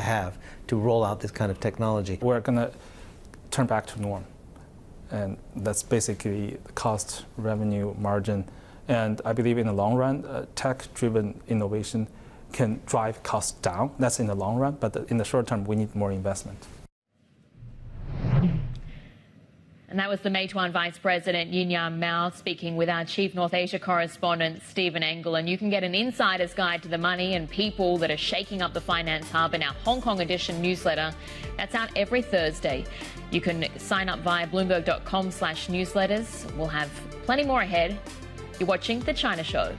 to roll out this kind of technology? We're going to turn back to norm. And that's basically the cost, revenue, margin. And I believe in the long run, tech-driven innovation can drive costs down. That's in the long run. But in the short term, we need more investment. And that was the Meituan Vice President Yinian Mao speaking with our Chief North Asia correspondent Stephen Engel. And you can get an insider's guide to the money and people that are shaking up the finance hub in our Hong Kong edition newsletter. That's out every Thursday. You can sign up via bloomberg.com/newsletters. We'll have plenty more ahead. You're watching The China Show.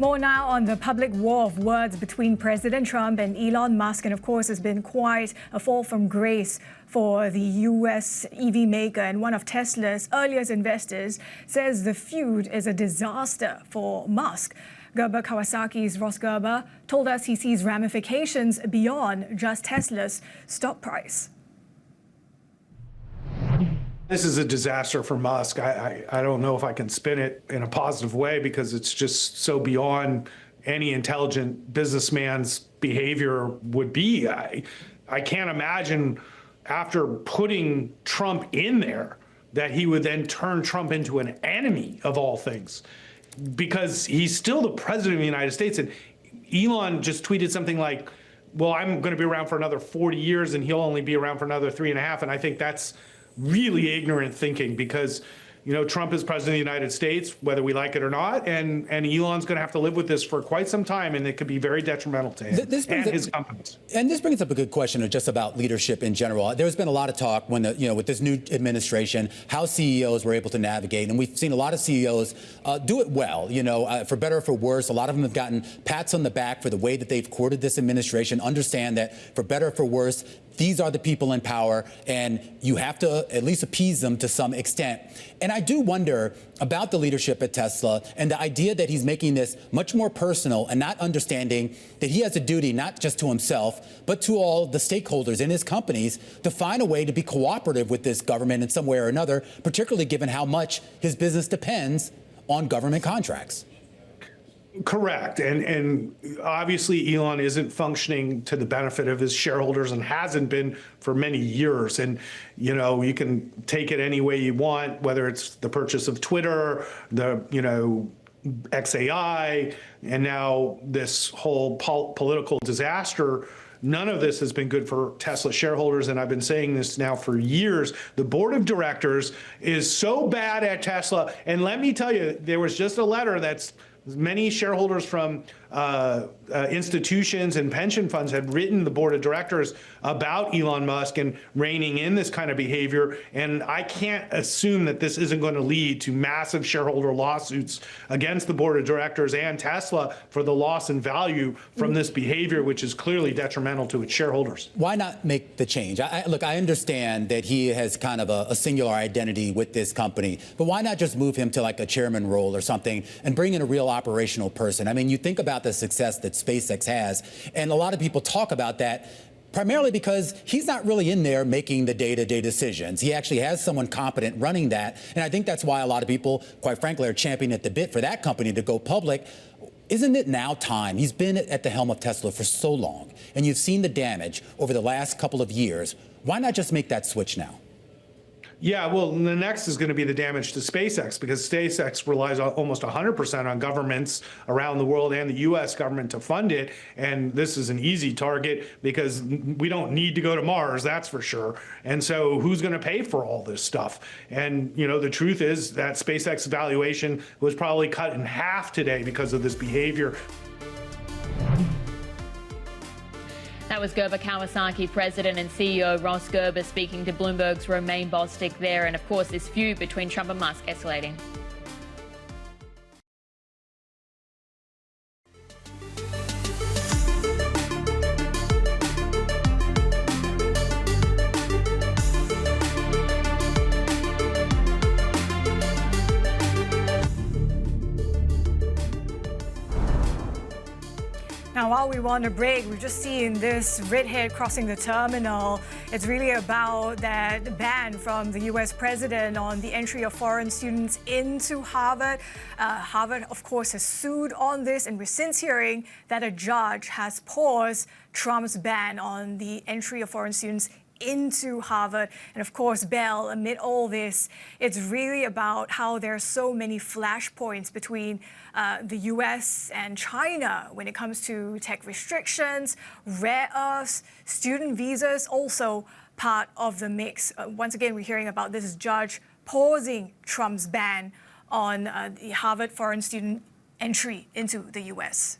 More now on the public war of words between President Trump and Elon Musk. And of course, it's been quite a fall from grace for the US EV maker. And one of Tesla's earliest investors says the feud is a disaster for Musk. Gerber Kawasaki's Ross Gerber told us he sees ramifications beyond just Tesla's stock price. This is a disaster for Musk. I don't know if I can spin it in a positive way because it's just so beyond any intelligent businessman's behavior would be. I can't imagine after putting Trump in there that he would then turn Trump into an enemy of all things, because he's still the president of the United States. And Elon just tweeted something like, well, I'm going to be around for another 40 years and he'll only be around for another 3.5. And I think that's really ignorant thinking, because Trump is president of the United States, whether we like it or not, and Elon's going to have to live with this for quite some time, and it could be very detrimental to him and his companies. And this brings up a good question just about leadership in general. There's been a lot of talk when with this new administration, how CEOs were able to navigate, and we've seen a lot of CEOs do it well. For better or for worse, a lot of them have gotten pats on the back for the way that they've courted this administration. Understand that for better or for worse, these are the people in power, and you have to at least appease them to some extent. And I do wonder about the leadership at Tesla and the idea that he's making this much more personal and not understanding that he has a duty not just to himself, but to all the stakeholders in his companies to find a way to be cooperative with this government in some way or another, particularly given how much his business depends on government contracts. Correct. And obviously, Elon isn't functioning to the benefit of his shareholders and hasn't been for many years. And, you know, you can take it any way you want, whether it's the purchase of Twitter, the, XAI, and now this whole political disaster. None of this has been good for Tesla shareholders, and I've been saying this now for years. The board of directors is so bad at Tesla, and let me tell you, there was just a letter that's many shareholders from institutions and pension funds had written the board of directors about Elon Musk and reining in this kind of behavior. And I can't assume that this isn't going to lead to massive shareholder lawsuits against the board of directors and Tesla for the loss in value from this behavior, which is clearly detrimental to its shareholders. Why not make the change? Look, I understand that he has kind of a singular identity with this company, but why not just move him to like a chairman role or something and bring in a real operational person? I mean, you think about the success that SpaceX has, and a lot of people talk about that primarily because he's not really in there making the day-to-day decisions. He actually has someone competent running that, and I think that's why a lot of people, quite frankly, are championing at the bit for that company to go public. Isn't it now time? He's been at the helm of Tesla for so long, and you've seen the damage over the last couple of years. Why not just make that switch now? Yeah, well, the next is going to be the damage to SpaceX, because SpaceX relies on almost 100% on governments around the world and the U.S. government to fund it. And this is an easy target because we don't need to go to Mars, that's for sure. And so who's going to pay for all this stuff? And, the truth is that SpaceX valuation was probably cut in half today because of this behavior. That was Gerber Kawasaki President and CEO Ross Gerber speaking to Bloomberg's Romain Bostic there. And of course, this feud between Trump and Musk escalating. Now, while we were on a break, we've just seen this redhead crossing the terminal. It's really about that ban from the U.S. president on the entry of foreign students into Harvard. Harvard, of course, has sued on this, and we're since hearing that a judge has paused Trump's ban on the entry of foreign students into Harvard. And of course, Bell, amid all this, it's really about how there are so many flashpoints between the US and China when it comes to tech restrictions, rare earths, student visas, also part of the mix. Once again, we're hearing about this judge pausing Trump's ban on the Harvard foreign student entry into the US.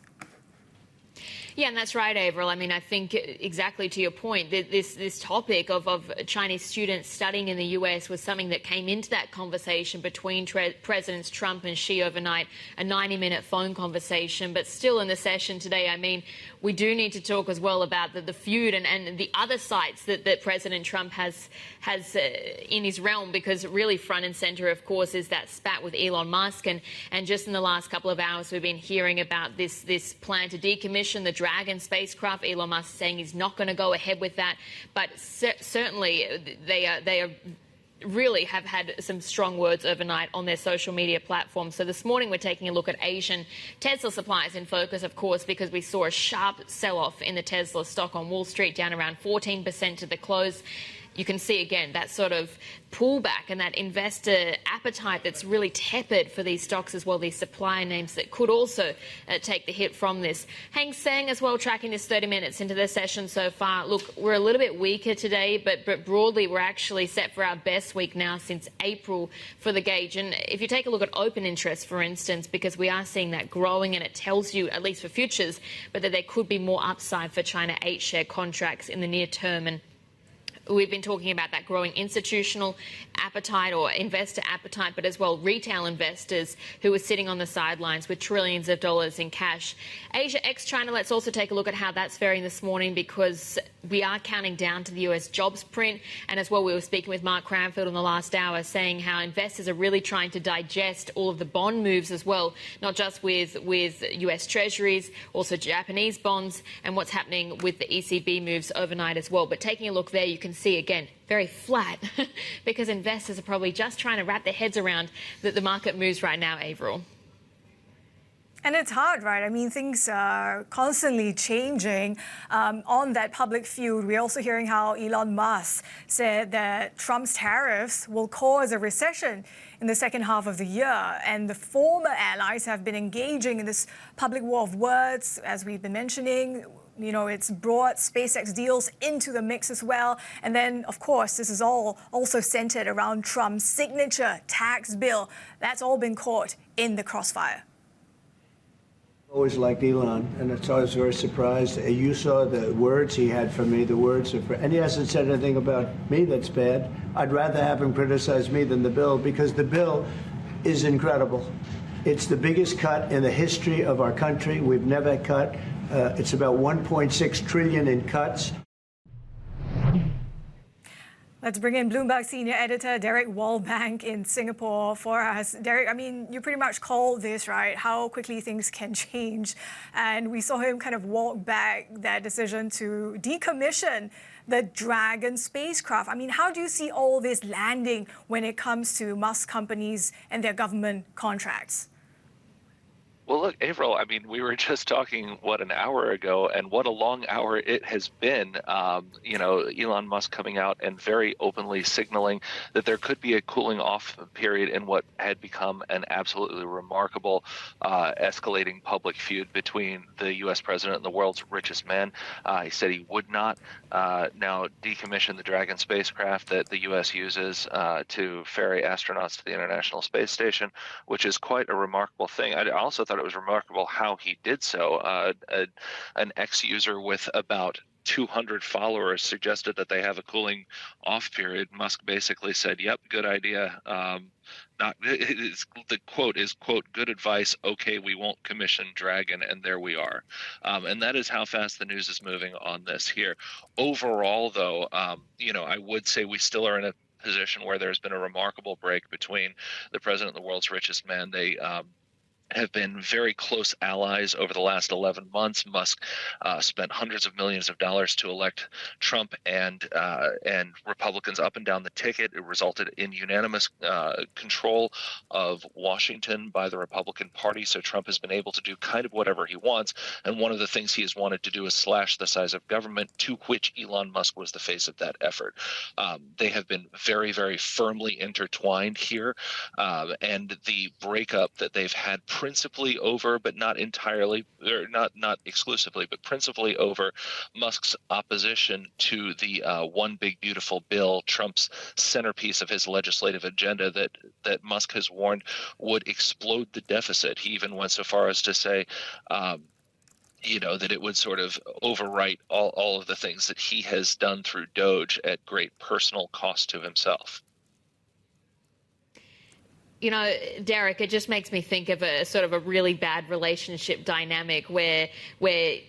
Yeah, and that's right, Avril. I mean, I think exactly to your point, this topic of Chinese students studying in the US was something that came into that conversation between Presidents Trump and Xi overnight, a 90-minute phone conversation. But still in the session today, I mean, we do need to talk as well about the feud and the other sites that President Trump has in his realm, because really front and center, of course, is that spat with Elon Musk. And just in the last couple of hours, we've been hearing about this plan to decommission the Dragon spacecraft. Elon Musk saying he's not going to go ahead with that. But certainly they are really have had some strong words overnight on their social media platforms. So this morning we're taking a look at Asian Tesla supplies in focus, of course, because we saw a sharp sell-off in the Tesla stock on Wall Street, down around 14% to the close. You can see, again, that sort of pullback and that investor appetite that's really tepid for these stocks as well, these supplier names that could also take the hit from this. Hang Seng as well, tracking this 30 minutes into the session so far. Look, we're a little bit weaker today, but broadly we're actually set for our best week now since April for the gauge. And if you take a look at open interest, for instance, because we are seeing that growing, and it tells you, at least for futures, but that there could be more upside for China 8 share contracts in the near term. And we've been talking about that growing institutional appetite or investor appetite, but as well retail investors who are sitting on the sidelines with trillions of dollars in cash. Asia ex-China, let's also take a look at how that's faring this morning, because we are counting down to the US jobs print. And as well, we were speaking with Mark Cranfield in the last hour saying how investors are really trying to digest all of the bond moves as well, not just with US treasuries, also Japanese bonds and what's happening with the ECB moves overnight as well. But taking a look there, you can see again, very flat because investors are probably just trying to wrap their heads around the market moves right now, Avril. And it's hard, right? I mean, things are constantly changing. On that public feud, we're also hearing how Elon Musk said that Trump's tariffs will cause a recession in the second half of the year. And the former allies have been engaging in this public war of words, as we've been mentioning. You know, it's brought SpaceX deals into the mix as well. And then, of course, this is all also centered around Trump's signature tax bill. That's all been caught in the crossfire. Always liked Elon, and it's always very surprised. You saw the words he had for me, the words of, and he hasn't said anything about me that's bad. I'd rather have him criticize me than the bill, because the bill is incredible. It's the biggest cut in the history of our country. We've never cut. It's about 1.6 trillion in cuts. Let's bring in Bloomberg senior editor Derek Wallbank in Singapore for us. Derek, I mean, you pretty much called this, right? How quickly things can change. And we saw him kind of walk back that decision to decommission the Dragon spacecraft. I mean, how do you see all this landing when it comes to Musk companies and their government contracts? Well, look, Avril, I mean, we were just talking, an hour ago, and what a long hour it has been. Elon Musk coming out and very openly signaling that there could be a cooling off period in what had become an absolutely remarkable escalating public feud between the U.S. president and the world's richest man. He said he would not now decommission the Dragon spacecraft that the U.S. uses to ferry astronauts to the International Space Station, which is quite a remarkable thing. I also thought it was remarkable how he did so. An ex-user with about 200 followers suggested that they have a cooling off period. Musk basically said, yep, good idea. The quote is, quote, good advice. Okay, we won't commission Dragon. And there we are. And that is how fast the news is moving on this here. Overall, though, I would say we still are in a position where there's been a remarkable break between the president and the world's richest man. They have been very close allies over the last 11 months. Musk spent hundreds of millions of dollars to elect Trump and Republicans up and down the ticket. It resulted in unanimous control of Washington by the Republican Party. So Trump has been able to do kind of whatever he wants. And one of the things he has wanted to do is slash the size of government, to which Elon Musk was the face of that effort. They have been very, very firmly intertwined here. And the breakup that they've had principally over, but not entirely, or not exclusively, but principally over Musk's opposition to the One Big Beautiful Bill, Trump's centerpiece of his legislative agenda that Musk has warned would explode the deficit. He even went so far as to say, that it would sort of overwrite all of the things that he has done through Doge at great personal cost to himself. Derek, it just makes me think of a sort of a really bad relationship dynamic where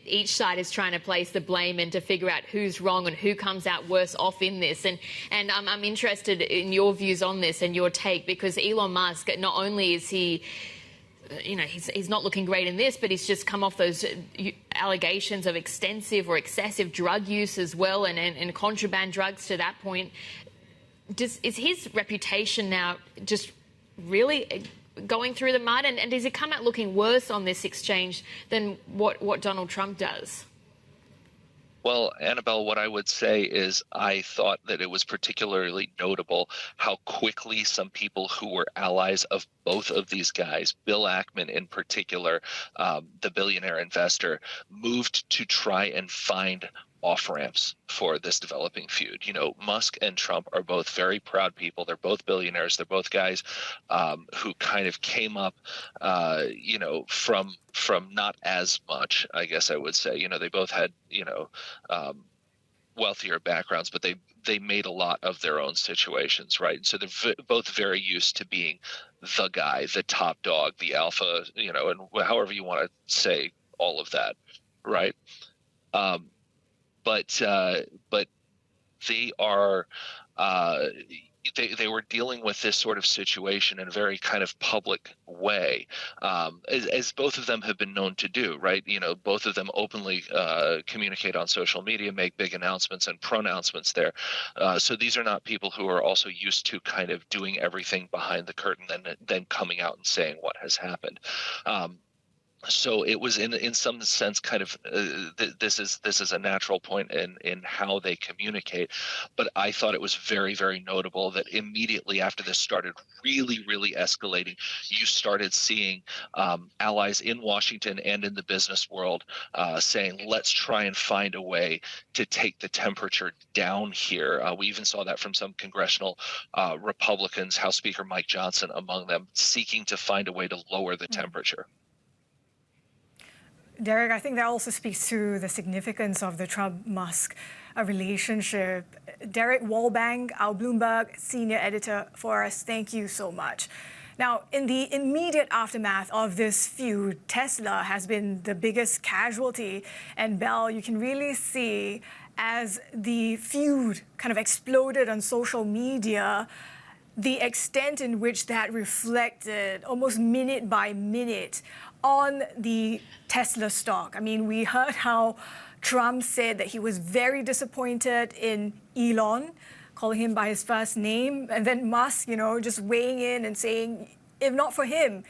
each side is trying to place the blame and to figure out who's wrong and who comes out worse off in this. And I'm interested in your views on this and your take, because Elon Musk, not only is he, he's not looking great in this, but he's just come off those allegations of extensive or excessive drug use as well, and contraband drugs to that point. Is his reputation now just really going through the mud, and does it come out looking worse on this exchange than what Donald Trump does? Well, Annabelle, what I would say is I thought that it was particularly notable how quickly some people who were allies of both of these guys, Bill Ackman in particular, the billionaire investor, moved to try and find off-ramps for this developing feud. Musk and Trump are both very proud people. They're both billionaires. They're both guys who kind of came up, from not as much, I guess I would say. They both had, wealthier backgrounds, but they made a lot of their own situations, right? So they're both very used to being the guy, the top dog, the alpha, and however you want to say all of that, right? but they are. They were dealing with this sort of situation in a very kind of public way, as both of them have been known to do, right? Both of them openly communicate on social media, make big announcements and pronouncements there. So these are not people who are also used to kind of doing everything behind the curtain and then coming out and saying what has happened. So it was in some sense kind of this is a natural point in how they communicate, but I thought it was very, very notable that immediately after this started really, really escalating, you started seeing allies in Washington and in the business world saying, let's try and find a way to take the temperature down here. We even saw that from some congressional Republicans, House Speaker Mike Johnson among them, seeking to find a way to lower the temperature. Derek, I think that also speaks to the significance of the Trump-Musk relationship. Derek Wallbank, our Bloomberg senior editor for us, thank you so much. Now, in the immediate aftermath of this feud, Tesla has been the biggest casualty. And Belle, you can really see as the feud kind of exploded on social media, the extent in which that reflected almost minute by minute on the Tesla stock. I mean, we heard how Trump said that he was very disappointed in Elon, calling him by his first name, and then Musk, just weighing in and saying, if not for him,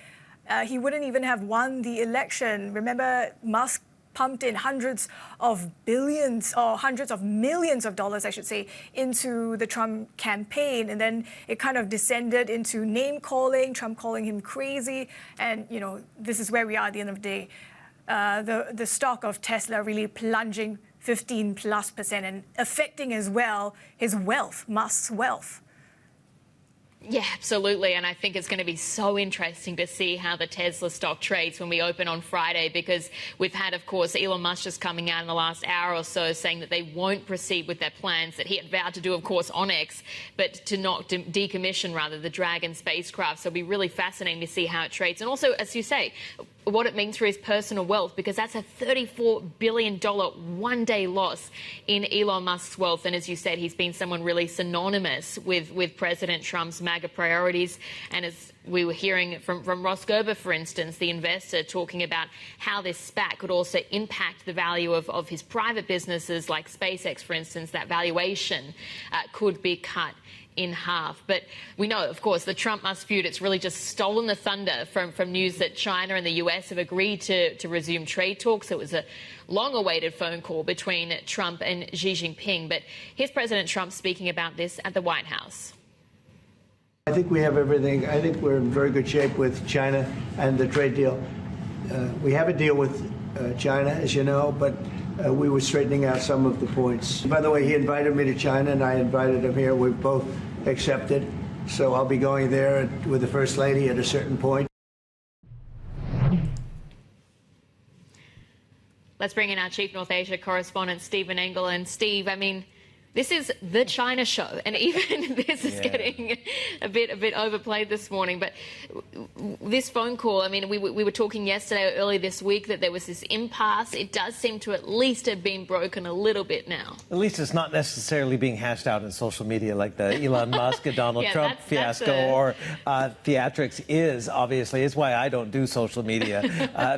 he wouldn't even have won the election. Remember, Musk pumped in hundreds of billions or hundreds of millions of dollars, I should say, into the Trump campaign. And then it kind of descended into name calling, Trump calling him crazy. And, this is where we are at the end of the day. The stock of Tesla really plunging 15+% and affecting as well his wealth, Musk's wealth. Yeah, absolutely. And I think it's going to be so interesting to see how the Tesla stock trades when we open on Friday, because we've had, of course, Elon Musk just coming out in the last hour or so saying that they won't proceed with their plans that he had vowed to do, of course, on X, but to not decommission, rather, the Dragon spacecraft. So it'll be really fascinating to see how it trades. And also, as you say, what it means for his personal wealth, because that's a $34 billion one-day loss in Elon Musk's wealth. And as you said, he's been someone really synonymous with President Trump's MAGA priorities. And as we were hearing from Ross Gerber, for instance, the investor, talking about how this SPAC could also impact the value of his private businesses like SpaceX, for instance, that valuation could be cut in half. But we know, of course, the Trump-Musk feud, it's really just stolen the thunder from news that China and the US have agreed to resume trade talks. It was a long-awaited phone call between Trump and Xi Jinping. But here's President Trump speaking about this at the White House. I think we have everything. I think we're in very good shape with China and the trade deal. We have a deal with China, as you know, but we were straightening out some of the points. By the way, he invited me to China, and I invited him here. We've both accepted. So I'll be going there with the First Lady at a certain point. Let's bring in our Chief North Asia correspondent, Stephen Engel. And Steve, I mean, this is the China show, and even this is getting a bit overplayed this morning. But this phone call, I mean, we were talking yesterday or early this week that there was this impasse. It does seem to at least have been broken a little bit now. At least it's not necessarily being hashed out in social media like the Elon Musk and Donald Trump fiasco or theatrics is, obviously. It's why I don't do social media.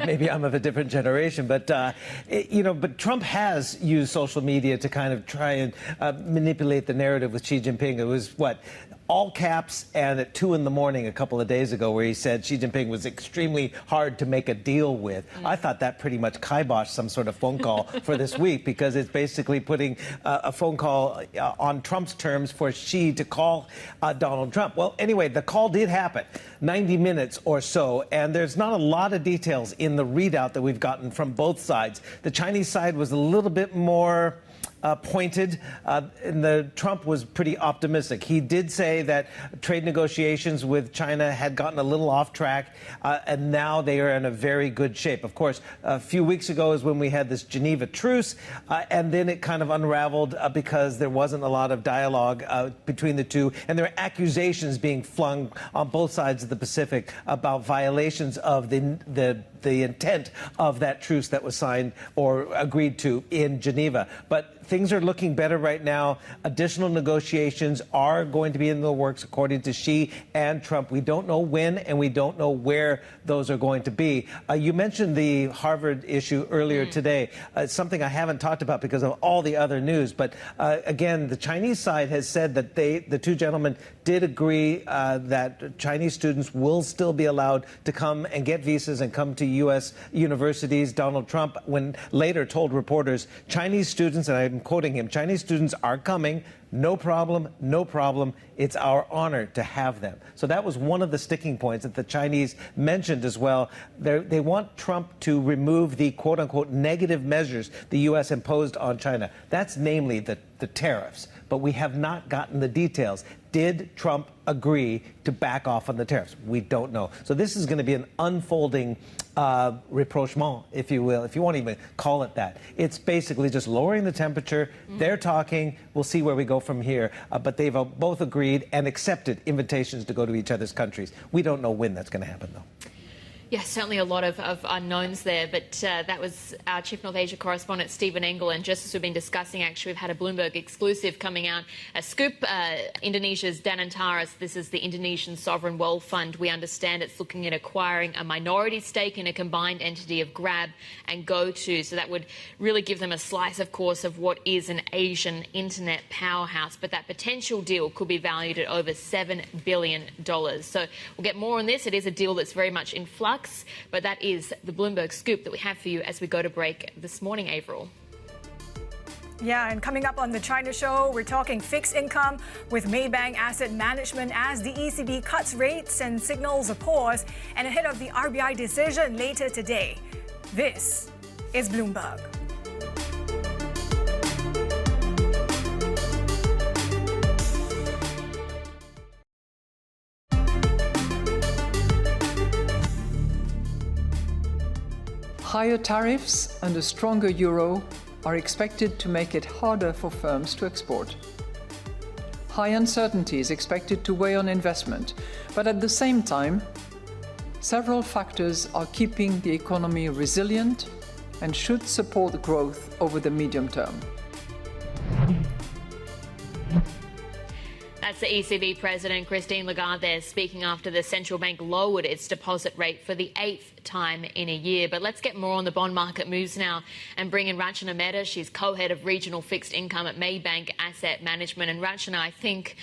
Maybe I'm of a different generation. But, but Trump has used social media to kind of try and manipulate the narrative with Xi Jinping. It was, all caps and at 2 in the morning a couple of days ago, where he said Xi Jinping was extremely hard to make a deal with. I thought that pretty much kiboshed some sort of phone call for this week, because it's basically putting a phone call on Trump's terms for Xi to call Donald Trump. Well, anyway, the call did happen, 90 minutes or so, and there's not a lot of details in the readout that we've gotten from both sides. The Chinese side was a little bit more pointed, and the Trump was pretty optimistic. He did say that trade negotiations with China had gotten a little off track, and now they are in a very good shape. Of course, a few weeks ago is when we had this Geneva truce, and then it kind of unraveled because there wasn't a lot of dialogue between the two, and there are accusations being flung on both sides of the Pacific about violations of the intent of that truce that was signed or agreed to in Geneva. But things are looking better right now. Additional negotiations are going to be in the works, according to Xi and Trump. We don't know when and we don't know where those are going to be. You mentioned the Harvard issue earlier today. It's something I haven't talked about because of all the other news. But again, the Chinese side has said that the two gentlemen did agree that Chinese students will still be allowed to come and get visas and come to U.S. universities. Donald Trump, when later told reporters, Chinese students, and I'm quoting him, Chinese students are coming. No problem, no problem. It's our honor to have them. So that was one of the sticking points that the Chinese mentioned as well. They want Trump to remove the quote-unquote negative measures the U.S. imposed on China. That's namely the tariffs. But we have not gotten the details. Did Trump agree to back off on the tariffs? We don't know. So this is going to be an unfolding rapprochement, if you will, if you want to even call it that. It's basically just lowering the temperature. They're talking. We'll see where we go from here. But they've both agreed and accepted invitations to go to each other's countries. We don't know when that's going to happen, though. Yes, certainly a lot of unknowns there, but that was our Chief North Asia correspondent, Stephen Engel. And just as we've been discussing, actually, we've had a Bloomberg exclusive coming out. A scoop, Indonesia's Danantaras, this is the Indonesian Sovereign Wealth Fund. We understand it's looking at acquiring a minority stake in a combined entity of Grab and GoTo. So that would really give them a slice, of course, of what is an Asian internet powerhouse. But that potential deal could be valued at over $7 billion. So we'll get more on this. It is a deal that's very much in flux. But that is the Bloomberg scoop that we have for you as we go to break this morning, Avril. Yeah, and coming up on the China show, we're talking fixed income with Maybank Asset Management as the ECB cuts rates and signals a pause, and ahead of the RBI decision later today. This is Bloomberg. Higher tariffs and a stronger euro are expected to make it harder for firms to export. High uncertainty is expected to weigh on investment, but at the same time, several factors are keeping the economy resilient and should support growth over the medium term. That's the ECB President Christine Lagarde there speaking after the central bank lowered its deposit rate for the 8th time in a year. But let's get more on the bond market moves now and bring in Rachana Mehta. She's co-head of regional fixed income at Maybank Asset Management. And Rachana, I think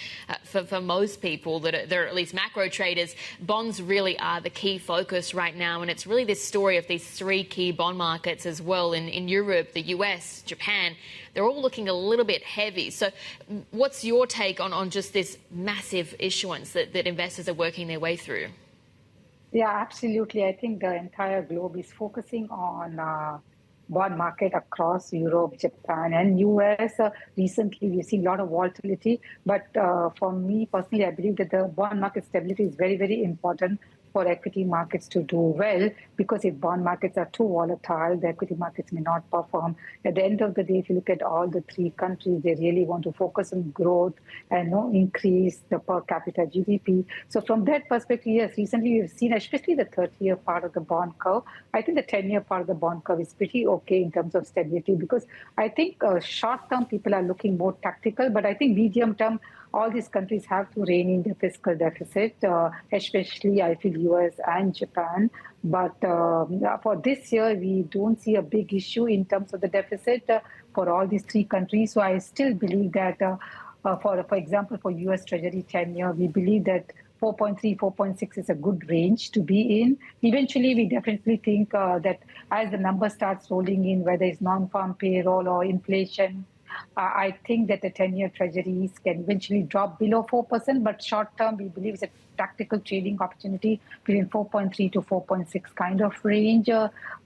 for most people that are at least macro traders, bonds really are the key focus right now. And it's really this story of these three key bond markets as well in Europe, the US, Japan. They're all looking a little bit heavy. So what's your take on just this massive issuance that investors are working their way through? Yeah, absolutely. I think the entire globe is focusing on bond market across Europe, Japan, and US. Recently, we've seen a lot of volatility. But for me personally, I believe that the bond market stability is very, very important for equity markets to do well, because if bond markets are too volatile, the equity markets may not perform. At the end of the day, if you look at all the three countries, they really want to focus on growth and increase the per capita GDP. So from that perspective, yes, recently we've seen, especially the 30-year part of the bond curve. I think the 10-year part of the bond curve is pretty okay in terms of stability, because I think short-term people are looking more tactical, but I think medium-term, all these countries have to rein in the fiscal deficit, especially I feel US and Japan. But for this year, we don't see a big issue in terms of the deficit for all these three countries. So I still believe that, for example, for US Treasury 10-year, we believe that 4.3, 4.6 is a good range to be in. Eventually, we definitely think that as the number starts rolling in, whether it's non-farm payroll or inflation, I think that the 10-year treasuries can eventually drop below 4%, but short-term, we believe it's a tactical trading opportunity between 4.3 to 4.6 kind of range.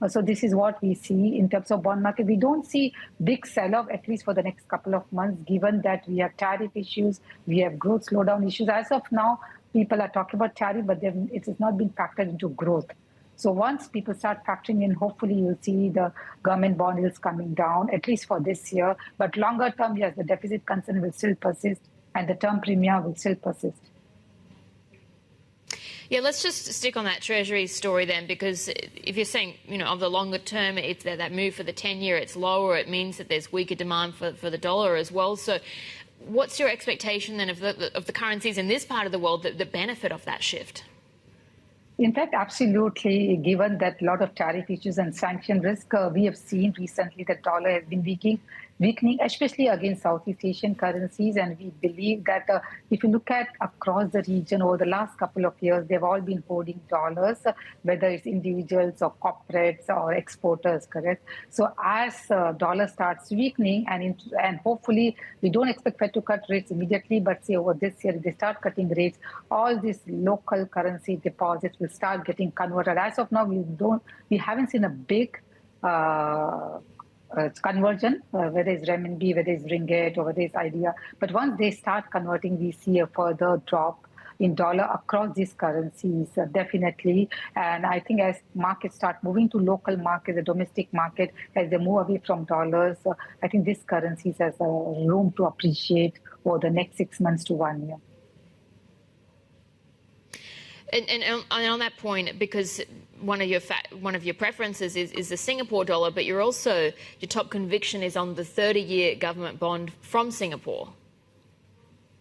So this is what we see in terms of bond market. We don't see big sell-off, at least for the next couple of months, given that we have tariff issues, we have growth slowdown issues. As of now, people are talking about tariff, but it has not been factored into growth. So once people start factoring in, hopefully you'll see the government bond yields coming down, at least for this year. But longer term, yes, the deficit concern will still persist and the term premium will still persist. Yeah, let's just stick on that Treasury story then, because if you're saying, of the longer term, it's that move for the 10-year, it's lower, it means that there's weaker demand for the dollar as well. So what's your expectation then of the currencies in this part of the world that benefit of that shift? In fact, absolutely. Given that a lot of tariff issues and sanction risk, we have seen recently that dollar has been weakening, especially against Southeast Asian currencies. And we believe that if you look at across the region over the last couple of years, they've all been holding dollars, whether it's individuals or corporates or exporters, correct? So as dollar starts weakening, and hopefully we don't expect Fed to cut rates immediately, but say over this year, if they start cutting rates, all these local currency deposits will start getting converted. As of now, we haven't seen a big conversion, whether it's renminbi, whether it's ringgit, or whether it's idea. But once they start converting, we see a further drop in dollar across these currencies, definitely. And I think as markets start moving to local markets, the domestic market, as they move away from dollars, I think these currencies has room to appreciate over the next 6 months to 1 year. And on that point, because one of your preferences is the Singapore dollar, but your top conviction is on the 30-year government bond from Singapore.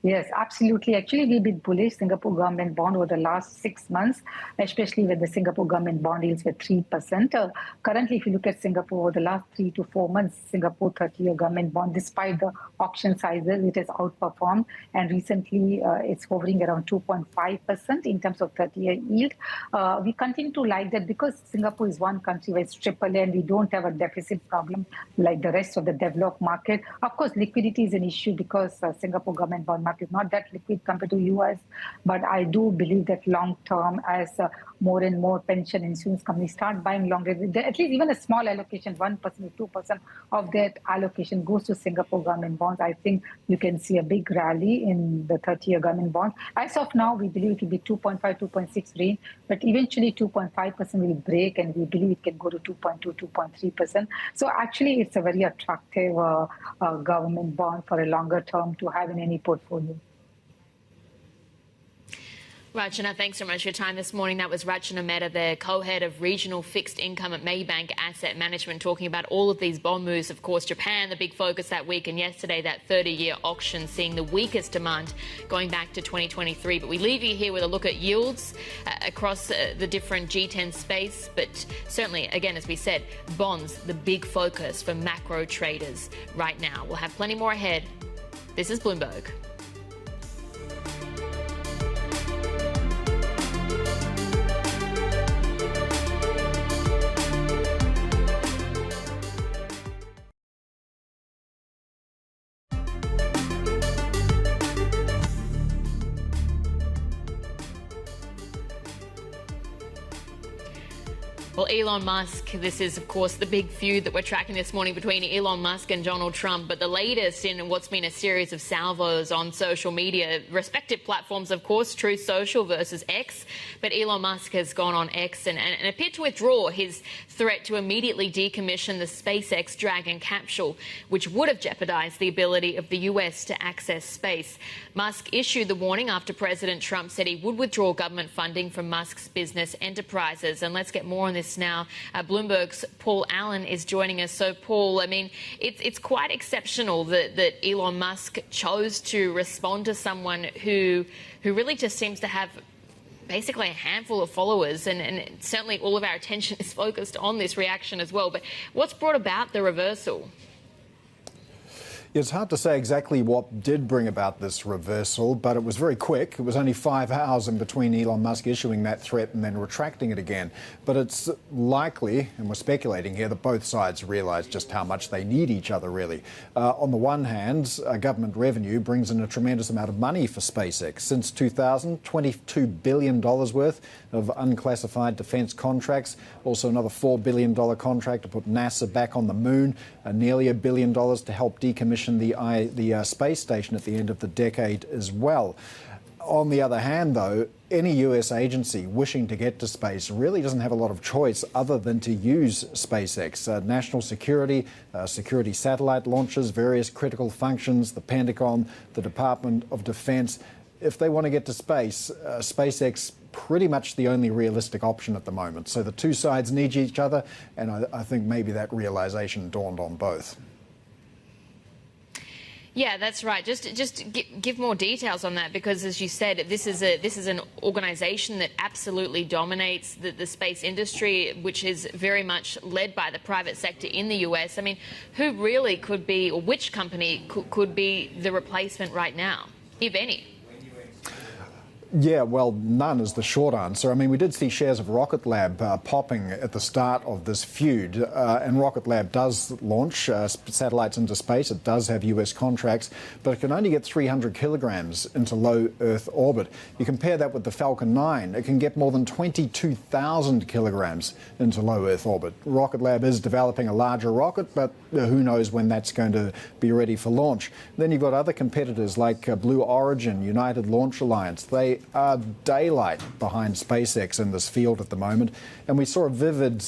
Yes, absolutely. Actually, we've been bullish Singapore government bond over the last 6 months, especially when the Singapore government bond yields were 3%. Currently, if you look at Singapore over the last 3 to 4 months, Singapore 30-year government bond, despite the auction sizes, it has outperformed. And recently, it's hovering around 2.5% in terms of 30-year yield. We continue to like that because Singapore is one country where it's AAA and we don't have a deficit problem like the rest of the developed market. Of course, liquidity is an issue because Singapore government bond market is not that liquid compared to US, but I do believe that long term, as more and more pension insurance companies start buying longer, at least even a small allocation, 1% or 2% of that allocation goes to Singapore government bonds, I think you can see a big rally in the 30-year government bonds. As of now, we believe it will be 2.5, 2.6 range, but eventually 2.5% will break, and we believe it can go to 2.2, 2.3%. So actually, it's a very attractive government bond for a longer term to have in any portfolio. Rachana, thanks so much for your time this morning. That was Rachana Mehta, the co-head of regional fixed income at Maybank Asset Management, talking about all of these bond moves. Of course, Japan, the big focus that week, and yesterday that 30-year auction seeing the weakest demand going back to 2023. But we leave you here with a look at yields across the different G10 space. But certainly, again, as we said, bonds, the big focus for macro traders right now. We'll have plenty more ahead. This is Bloomberg. Well, Elon Musk, this is, of course, the big feud that we're tracking this morning between Elon Musk and Donald Trump, but the latest in what's been a series of salvos on social media, respective platforms, of course, Truth Social versus X, but Elon Musk has gone on X and appeared to withdraw his threat to immediately decommission the SpaceX Dragon capsule, which would have jeopardized the ability of the US to access space. Musk issued the warning after President Trump said he would withdraw government funding from Musk's business enterprises. And let's get more on this now. Bloomberg's Paul Allen is joining us. So, Paul, I mean, it's quite exceptional that Elon Musk chose to respond to someone who really just seems to have basically a handful of followers, and certainly all of our attention is focused on this reaction as well. But what's brought about the reversal? It's hard to say exactly what did bring about this reversal, but it was very quick. It was only 5 hours in between Elon Musk issuing that threat and then retracting it again. But it's likely, and we're speculating here, that both sides realise just how much they need each other, really. On the one hand, government revenue brings in a tremendous amount of money for SpaceX. Since 2000, $22 billion worth of unclassified defence contracts, also another $4 billion contract to put NASA back on the moon, nearly $1 billion to help decommission the space station at the end of the decade as well. On the other hand, though, any US agency wishing to get to space really doesn't have a lot of choice other than to use SpaceX. National security, security satellite launches, various critical functions, the Pentagon, the Department of Defense. if they want to get to space, SpaceX pretty much the only realistic option at the moment. So the two sides need each other, and I think maybe that realization dawned on both. Yeah, that's right. Just give more details on that, because, as you said, this is an organisation that absolutely dominates the space industry, which is very much led by the private sector in the US. I mean, who really could be, or which company could be the replacement right now, if any? Yeah, well, none is the short answer. I mean, we did see shares of Rocket Lab popping at the start of this feud, and Rocket Lab does launch satellites into space. It does have US contracts, but it can only get 300 kilograms into low Earth orbit. You compare that with the Falcon 9, it can get more than 22,000 kilograms into low Earth orbit. Rocket Lab is developing a larger rocket, but who knows when that's going to be ready for launch. Then you've got other competitors like Blue Origin, United Launch Alliance. They are daylight behind SpaceX in this field at the moment. And we saw a vivid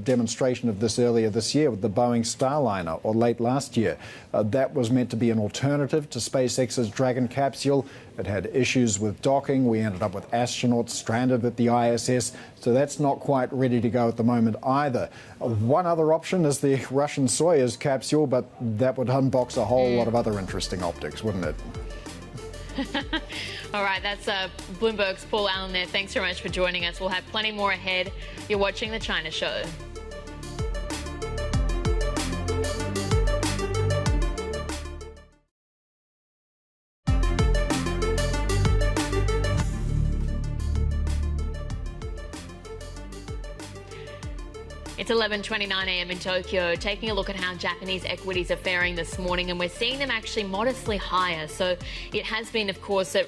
demonstration of this earlier this year with the Boeing Starliner, or late last year. That was meant to be an alternative to SpaceX's Dragon capsule. It had issues with docking. We ended up with astronauts stranded at the ISS. So that's not quite ready to go at the moment either. One other option is the Russian Soyuz capsule, but that would unbox a whole lot of other interesting optics, wouldn't it? All right, that's Bloomberg's Paul Allen there. Thanks very much for joining us. We'll have plenty more ahead. You're watching The China Show. It's 11:29 a.m. in Tokyo. Taking a look at how Japanese equities are faring this morning, and we're seeing them actually modestly higher. So it has been, of course, a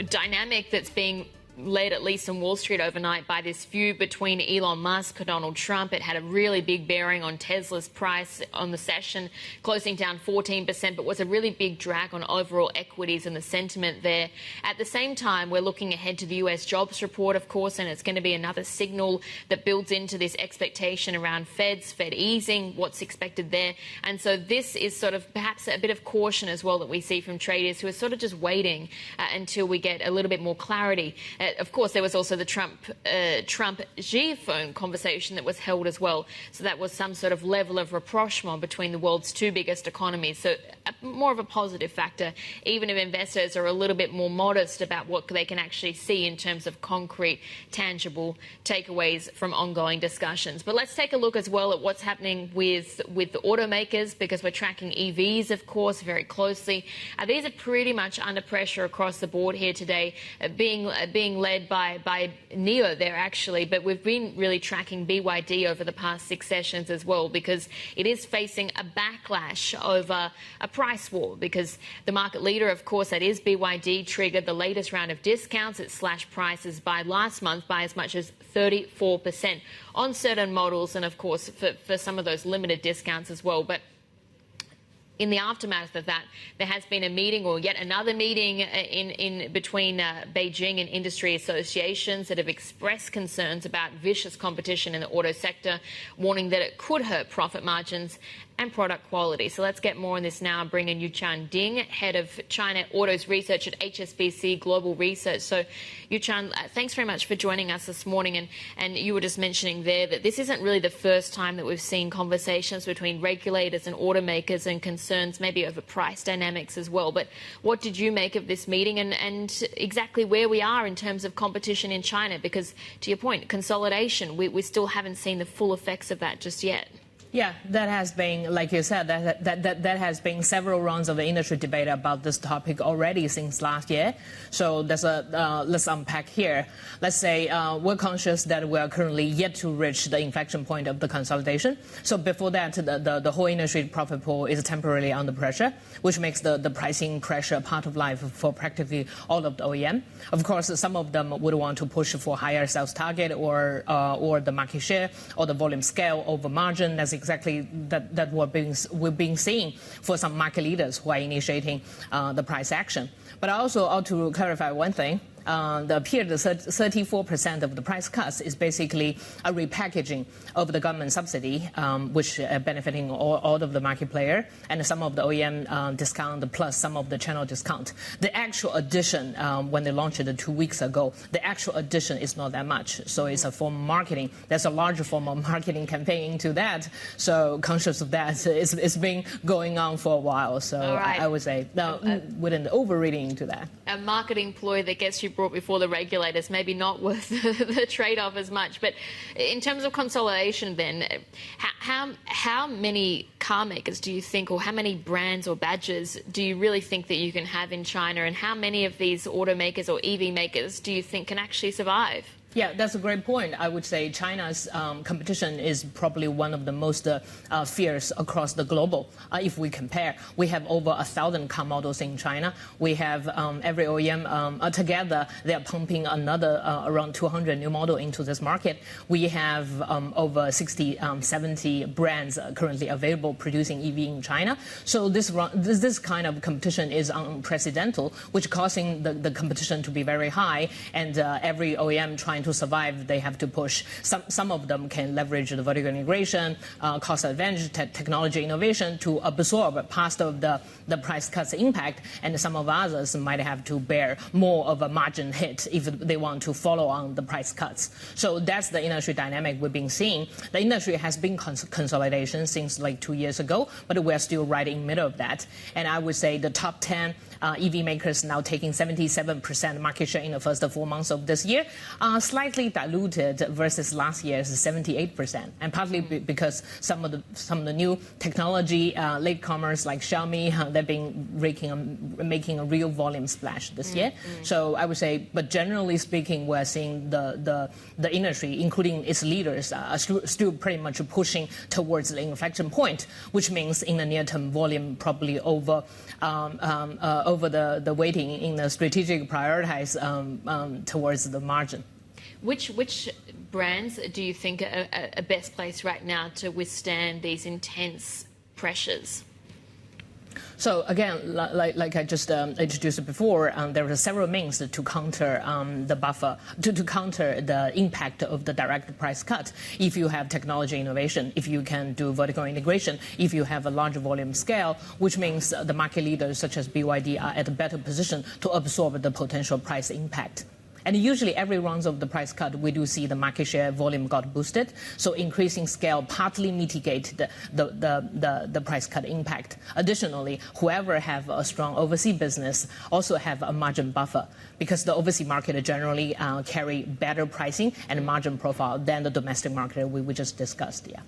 dynamic that's being led, at least on Wall Street overnight, by this feud between Elon Musk and Donald Trump. It had a really big bearing on Tesla's price on the session, closing down 14%, but was a really big drag on overall equities and the sentiment there. At the same time, we're looking ahead to the US jobs report, of course, and it's going to be another signal that builds into this expectation around Fed easing, what's expected there. And so this is sort of perhaps a bit of caution as well that we see from traders who are sort of just waiting until we get a little bit more clarity. Of course, there was also the Trump-Xi phone conversation that was held as well. So that was some sort of level of rapprochement between the world's two biggest economies. So more of a positive factor, even if investors are a little bit more modest about what they can actually see in terms of concrete, tangible takeaways from ongoing discussions. But let's take a look as well at what's happening with the automakers, because we're tracking EVs, of course, very closely. These are pretty much under pressure across the board here today, being led by NIO there, actually. But we've been really tracking BYD over the past 6 sessions as well, because it is facing a backlash over a price war, because the market leader, of course, that is BYD, triggered the latest round of discounts. It slashed prices by last month by as much as 34% on certain models, and of course for some of those limited discounts as well. But in the aftermath of that, there has been a meeting, or yet another meeting, in between Beijing and industry associations that have expressed concerns about vicious competition in the auto sector, warning that it could hurt profit margins and product quality. So let's get more on this now and bring in Yuqian Ding, head of China Autos Research at HSBC Global Research. So Yuqian, thanks very much for joining us this morning. And you were just mentioning there that this isn't really the first time that we've seen conversations between regulators and automakers and concerns maybe over price dynamics as well. But what did you make of this meeting, and exactly where we are in terms of competition in China? Because to your point, consolidation, we still haven't seen the full effects of that just yet. Yeah, that has been, like you said, that has been several rounds of the industry debate about this topic already since last year. So there's let's unpack here. Let's say we're conscious that we are currently yet to reach the inflection point of the consolidation. So before that, the whole industry profit pool is temporarily under pressure, which makes the pricing pressure a part of life for practically all of the OEM. Of course, some of them would want to push for higher sales target or the market share or the volume scale over margin. That's exactly that we're being seeing for some market leaders who are initiating the price action. But I also ought to clarify one thing. appeared 34% of the price cuts is basically a repackaging of the government subsidy, which benefiting all of the market player and some of the OEM discount plus some of the channel discount. The actual addition, when they launched it 2 weeks ago, the actual addition is not that much. So it's a form of marketing. There's a larger form of marketing campaign into that. So conscious of that, it's been going on for a while. So right. I would say wouldn't overreading into that. A marketing ploy that gets you brought before the regulators, maybe not worth the trade-off as much. But in terms of consolidation then, how many car makers do you think, or how many brands or badges do you really think that you can have in China, and how many of these automakers or EV makers do you think can actually survive? Yeah, that's a great point. I would say China's competition is probably one of the most fierce across the global. If we compare, we have over 1,000 car models in China. We have every OEM together. They are pumping another around 200 new model into this market. We have over 60, 70 brands currently available producing EV in China. So this kind of competition is unprecedented, which causing the competition to be very high, and every OEM trying to survive, they have to push. Some of them can leverage the vertical integration, cost advantage, technology innovation to absorb part of the price cuts impact, and some of others might have to bear more of a margin hit if they want to follow on the price cuts. So that's the industry dynamic we've been seeing. The industry has been consolidation since like 2 years ago, but we're still right in the middle of that. And I would say the top 10 EV makers now taking 77% market share in the first 4 months of this year, slightly diluted versus last year's 78%, and partly because some of the new technology latecomers like Xiaomi, they've been making a real volume splash this year. So I would say, but generally speaking, we're seeing the industry, including its leaders, are still pretty much pushing towards the inflection point, which means in the near term volume probably over the weighting in the strategic prioritize towards the margin. Which brands do you think are best placed right now to withstand these intense pressures? So again, like I just introduced before, there are several means to counter the buffer, to counter the impact of the direct price cut. If you have technology innovation, if you can do vertical integration, if you have a larger volume scale, which means the market leaders such as BYD are at a better position to absorb the potential price impact. And usually every round of the price cut, we do see the market share volume got boosted. So increasing scale partly mitigate the price cut impact. Additionally, whoever have a strong overseas business also have a margin buffer, because the overseas market generally carry better pricing and margin profile than the domestic market we just discussed. Yeah.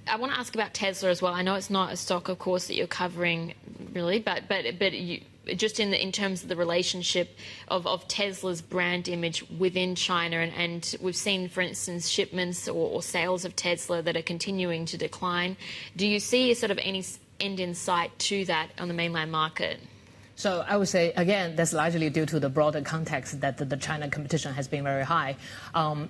I want to ask about Tesla as well. I know it's not a stock, of course, that you're covering really, but you, just in terms of the relationship of Tesla's brand image within China, and we've seen, for instance, shipments or sales of Tesla that are continuing to decline. Do you see sort of any end in sight to that on the mainland market? So I would say, again, that's largely due to the broader context that the China competition has been very high.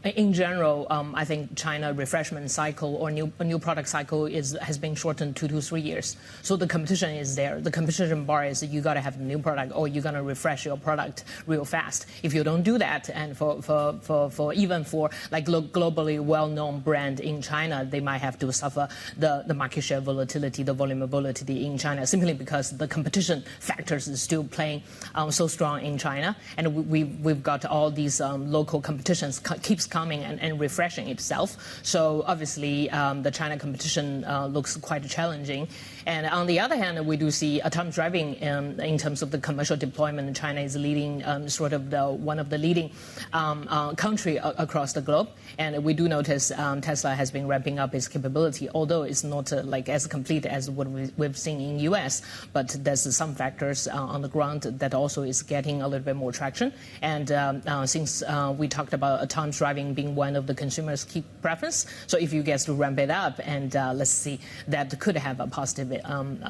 In general, I think China refreshment cycle or new product cycle has been shortened 2 to 3 years. So the competition is there. The competition bar is you got to have a new product, or you're going to refresh your product real fast. If you don't do that, and for even for like globally well-known brand in China, they might have to suffer the market share volatility, the volume volatility in China, simply because the competition factors is still playing so strong in China, and we've got all these local competitions keeps coming and refreshing itself. So obviously the China competition looks quite challenging. And on the other hand, we do see autonomous driving in terms of the commercial deployment. China is leading, sort of one of the leading country across the globe, and we do notice Tesla has been ramping up its capability, although it's not like as complete as what we've seen in US. But there's some factors on the ground that also is getting a little bit more traction. And since we talked about autonomous driving being one of the consumers' key preference, so if you guys to ramp it up, and let's see, that could have a positive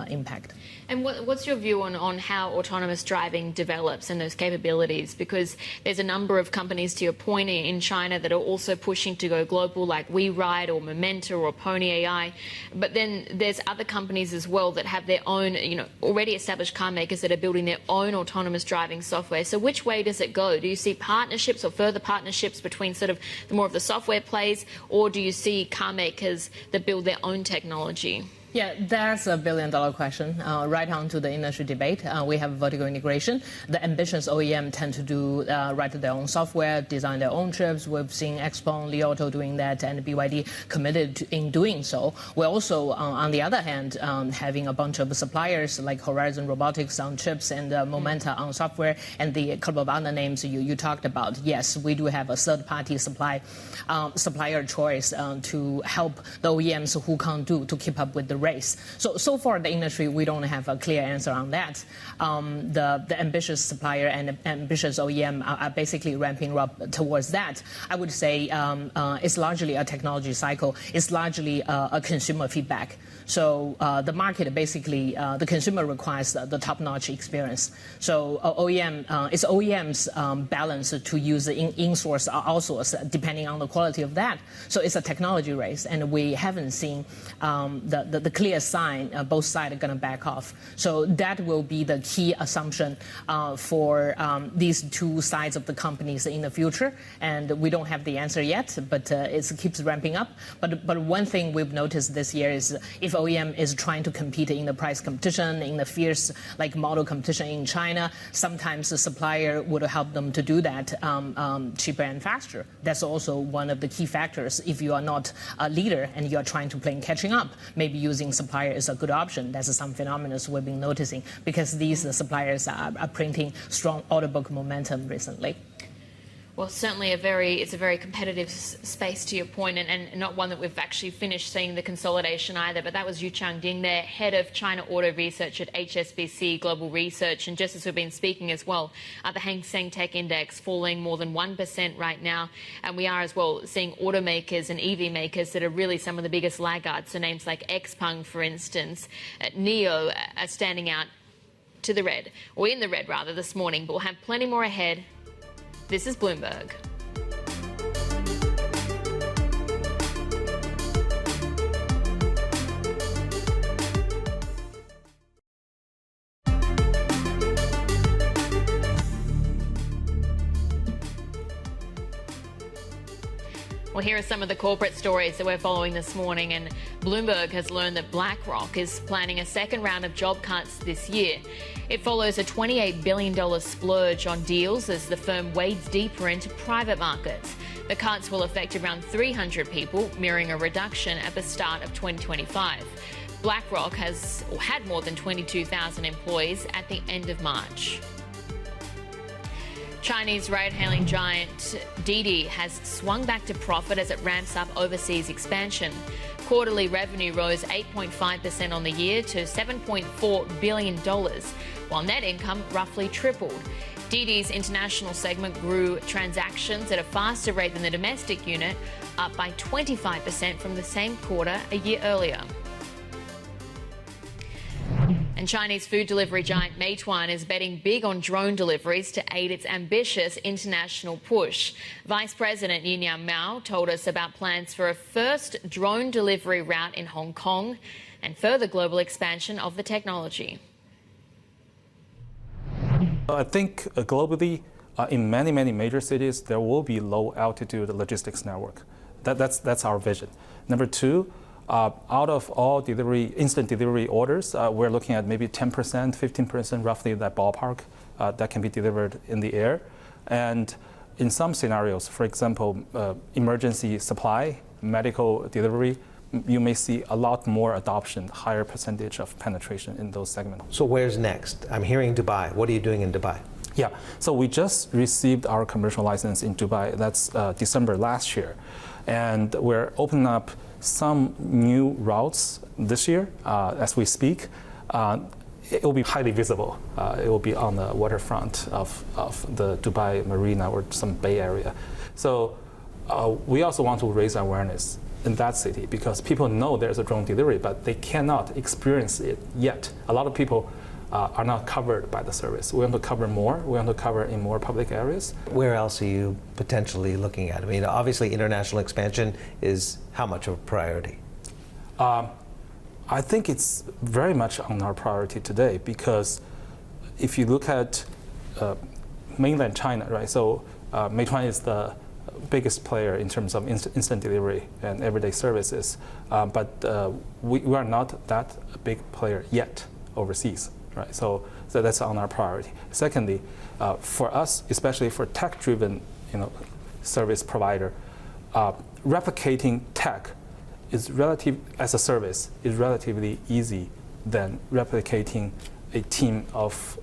impact. And what's your view on how autonomous driving develops and those capabilities? Because there's a number of companies, to your point, in China that are also pushing to go global, like WeRide or Momenta or Pony AI. But then there's other companies as well that have their own, already established car makers that are building their own autonomous driving software. So which way does it go? Do you see partnerships or further partnerships between sort of the more of the software plays, or do you see car makers that build their own technology? Yeah, that's a billion-dollar question. Right on to the industry debate. We have vertical integration. The ambitious OEM tend to do write their own software, design their own chips. We've seen XPeng, Li Auto doing that, and BYD committed in doing so. We're also, on the other hand, having a bunch of suppliers like Horizon Robotics on chips and Momenta on software, and the couple of other names you talked about. Yes, we do have a third-party supplier choice to help the OEMs who can't do to keep up with the race. So far, the industry, we don't have a clear answer on that. The ambitious supplier and ambitious OEM are basically ramping up towards that. I would say it's largely a technology cycle. It's largely a consumer feedback. So the market basically, the consumer requires the top-notch experience. So it's OEM's balance to use the in-source or outsource depending on the quality of that. So it's a technology race, and we haven't seen the clear sign both sides are going to back off. So that will be the key assumption for these two sides of the companies in the future. And we don't have the answer yet, but it keeps ramping up. But one thing we've noticed this year is if OEM is trying to compete in the price competition, in the fierce model competition in China, sometimes the supplier would help them to do that cheaper and faster. That's also one of the key factors. If you are not a leader and you are trying to play catching up, maybe using supplier is a good option. That's some phenomena we've been noticing because these suppliers are printing strong order book momentum recently. Well, certainly it's a very competitive space, to your point, and not one that we've actually finished seeing the consolidation either. But that was Yuqian Ding there, head of China Auto Research at HSBC Global Research. And just as we've been speaking as well, the Hang Seng Tech Index falling more than 1% right now. And we are as well seeing automakers and EV makers that are really some of the biggest laggards. So names like XPeng, for instance, NIO are standing out to the red, or in the red rather, this morning. But we'll have plenty more ahead. This is Bloomberg. Well, here are some of the corporate stories that we're following this morning, and Bloomberg has learned that BlackRock is planning a second round of job cuts this year. It follows a $28 billion splurge on deals as the firm wades deeper into private markets. The cuts will affect around 300 people, mirroring a reduction at the start of 2025. BlackRock had more than 22,000 employees at the end of March. Chinese ride-hailing giant Didi has swung back to profit as it ramps up overseas expansion. Quarterly revenue rose 8.5% on the year to $7.4 billion, while net income roughly tripled. Didi's international segment grew transactions at a faster rate than the domestic unit, up by 25% from the same quarter a year earlier. And Chinese food delivery giant Meituan is betting big on drone deliveries to aid its ambitious international push. Vice President Yinian Mao told us about plans for a first drone delivery route in Hong Kong and further global expansion of the technology. I think globally, in many major cities, there will be low-altitude logistics network. That's our vision. Number two, out of all instant delivery orders, we're looking at maybe 10%, 15%, roughly that ballpark that can be delivered in the air. And in some scenarios, for example, emergency supply, medical delivery, you may see a lot more adoption, higher percentage of penetration in those segments. So where's next? I'm hearing Dubai. What are you doing in Dubai? Yeah, so we just received our commercial license in Dubai. That's December last year. And we're opening up some new routes this year as we speak. It will be highly visible. It will be on the waterfront of the Dubai Marina or some Bay Area. So we also want to raise awareness in that city because people know there's a drone delivery, but they cannot experience it yet. A lot of people are not covered by the service. We want to cover more. We want to cover in more public areas. Where else are you potentially looking at? I mean, obviously international expansion is how much of a priority? I think it's very much on our priority today because if you look at mainland China, right? So Meituan is the biggest player in terms of instant delivery and everyday services, but we are not that big player yet overseas, right? So that's on our priority. Secondly, for us, especially for tech-driven, service provider, replicating tech is as a service is relatively easy than replicating a team of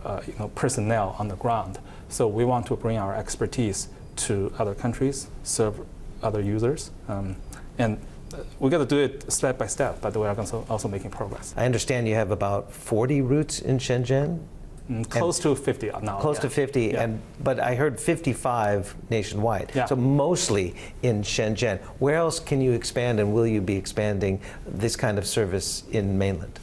personnel on the ground. So we want to bring our expertise to other countries, serve other users, and we got to do it step by step, but we are also making progress. I understand you have about 40 routes in Shenzhen? Close to 50 now. Close to 50, yeah. But I heard 55 nationwide. Yeah. So mostly in Shenzhen. Where else can you expand, and will you be expanding this kind of service in mainland?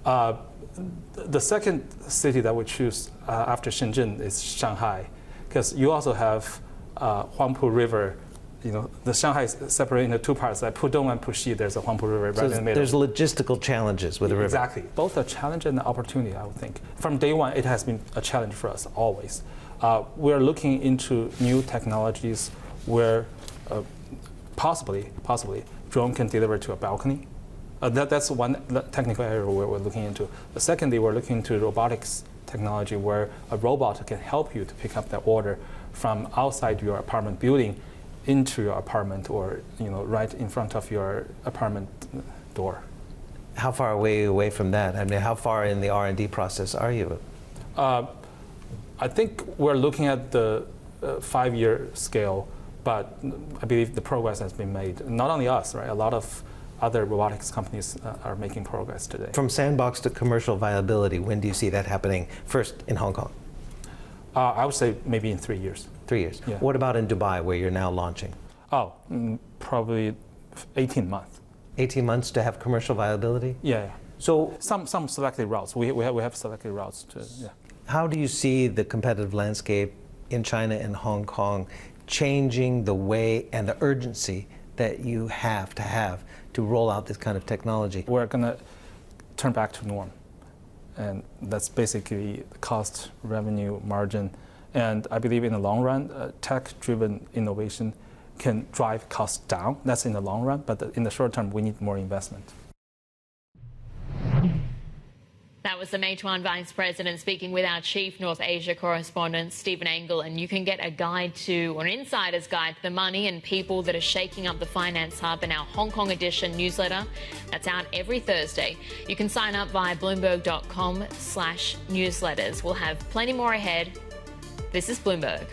The second city that we choose after Shenzhen is Shanghai, because you also have Huangpu River. The Shanghai is separated into two parts, like Pudong and Puxi. There's a Huangpu River right in the middle. There's logistical challenges with the river. Exactly. Both a challenge and an opportunity, I would think. From day one, it has been a challenge for us, always. We're looking into new technologies where possibly drone can deliver to a balcony. That's one technical area where we're looking into. Secondly, we're looking into robotics technology where a robot can help you to pick up that order from outside your apartment building into your apartment, or right in front of your apartment door. How far away from that? I mean, how far in the R&D process are you? I think we're looking at the 5-year scale, but I believe the progress has been made. Not only us, right? A lot of other robotics companies are making progress today. From sandbox to commercial viability, when do you see that happening first in Hong Kong? I would say maybe in 3 years. 3 years. Yeah. What about in Dubai, where you're now launching? Probably 18 months. 18 months to have commercial viability? Yeah. So some selected routes. We have selected routes to. Yeah. How do you see the competitive landscape in China and Hong Kong changing the way and the urgency that you have to roll out this kind of technology? We're going to turn back to norm. And that's basically cost, revenue, margin. And I believe in the long run, tech-driven innovation can drive costs down. That's in the long run. But in the short term, we need more investment. That was the Meituan Vice President speaking with our Chief North Asia correspondent, Stephen Engel. And you can get a guide to, or an insider's guide to the money and people that are shaking up the finance hub in our Hong Kong edition newsletter. That's out every Thursday. You can sign up via Bloomberg.com/newsletters. We'll have plenty more ahead. This is Bloomberg.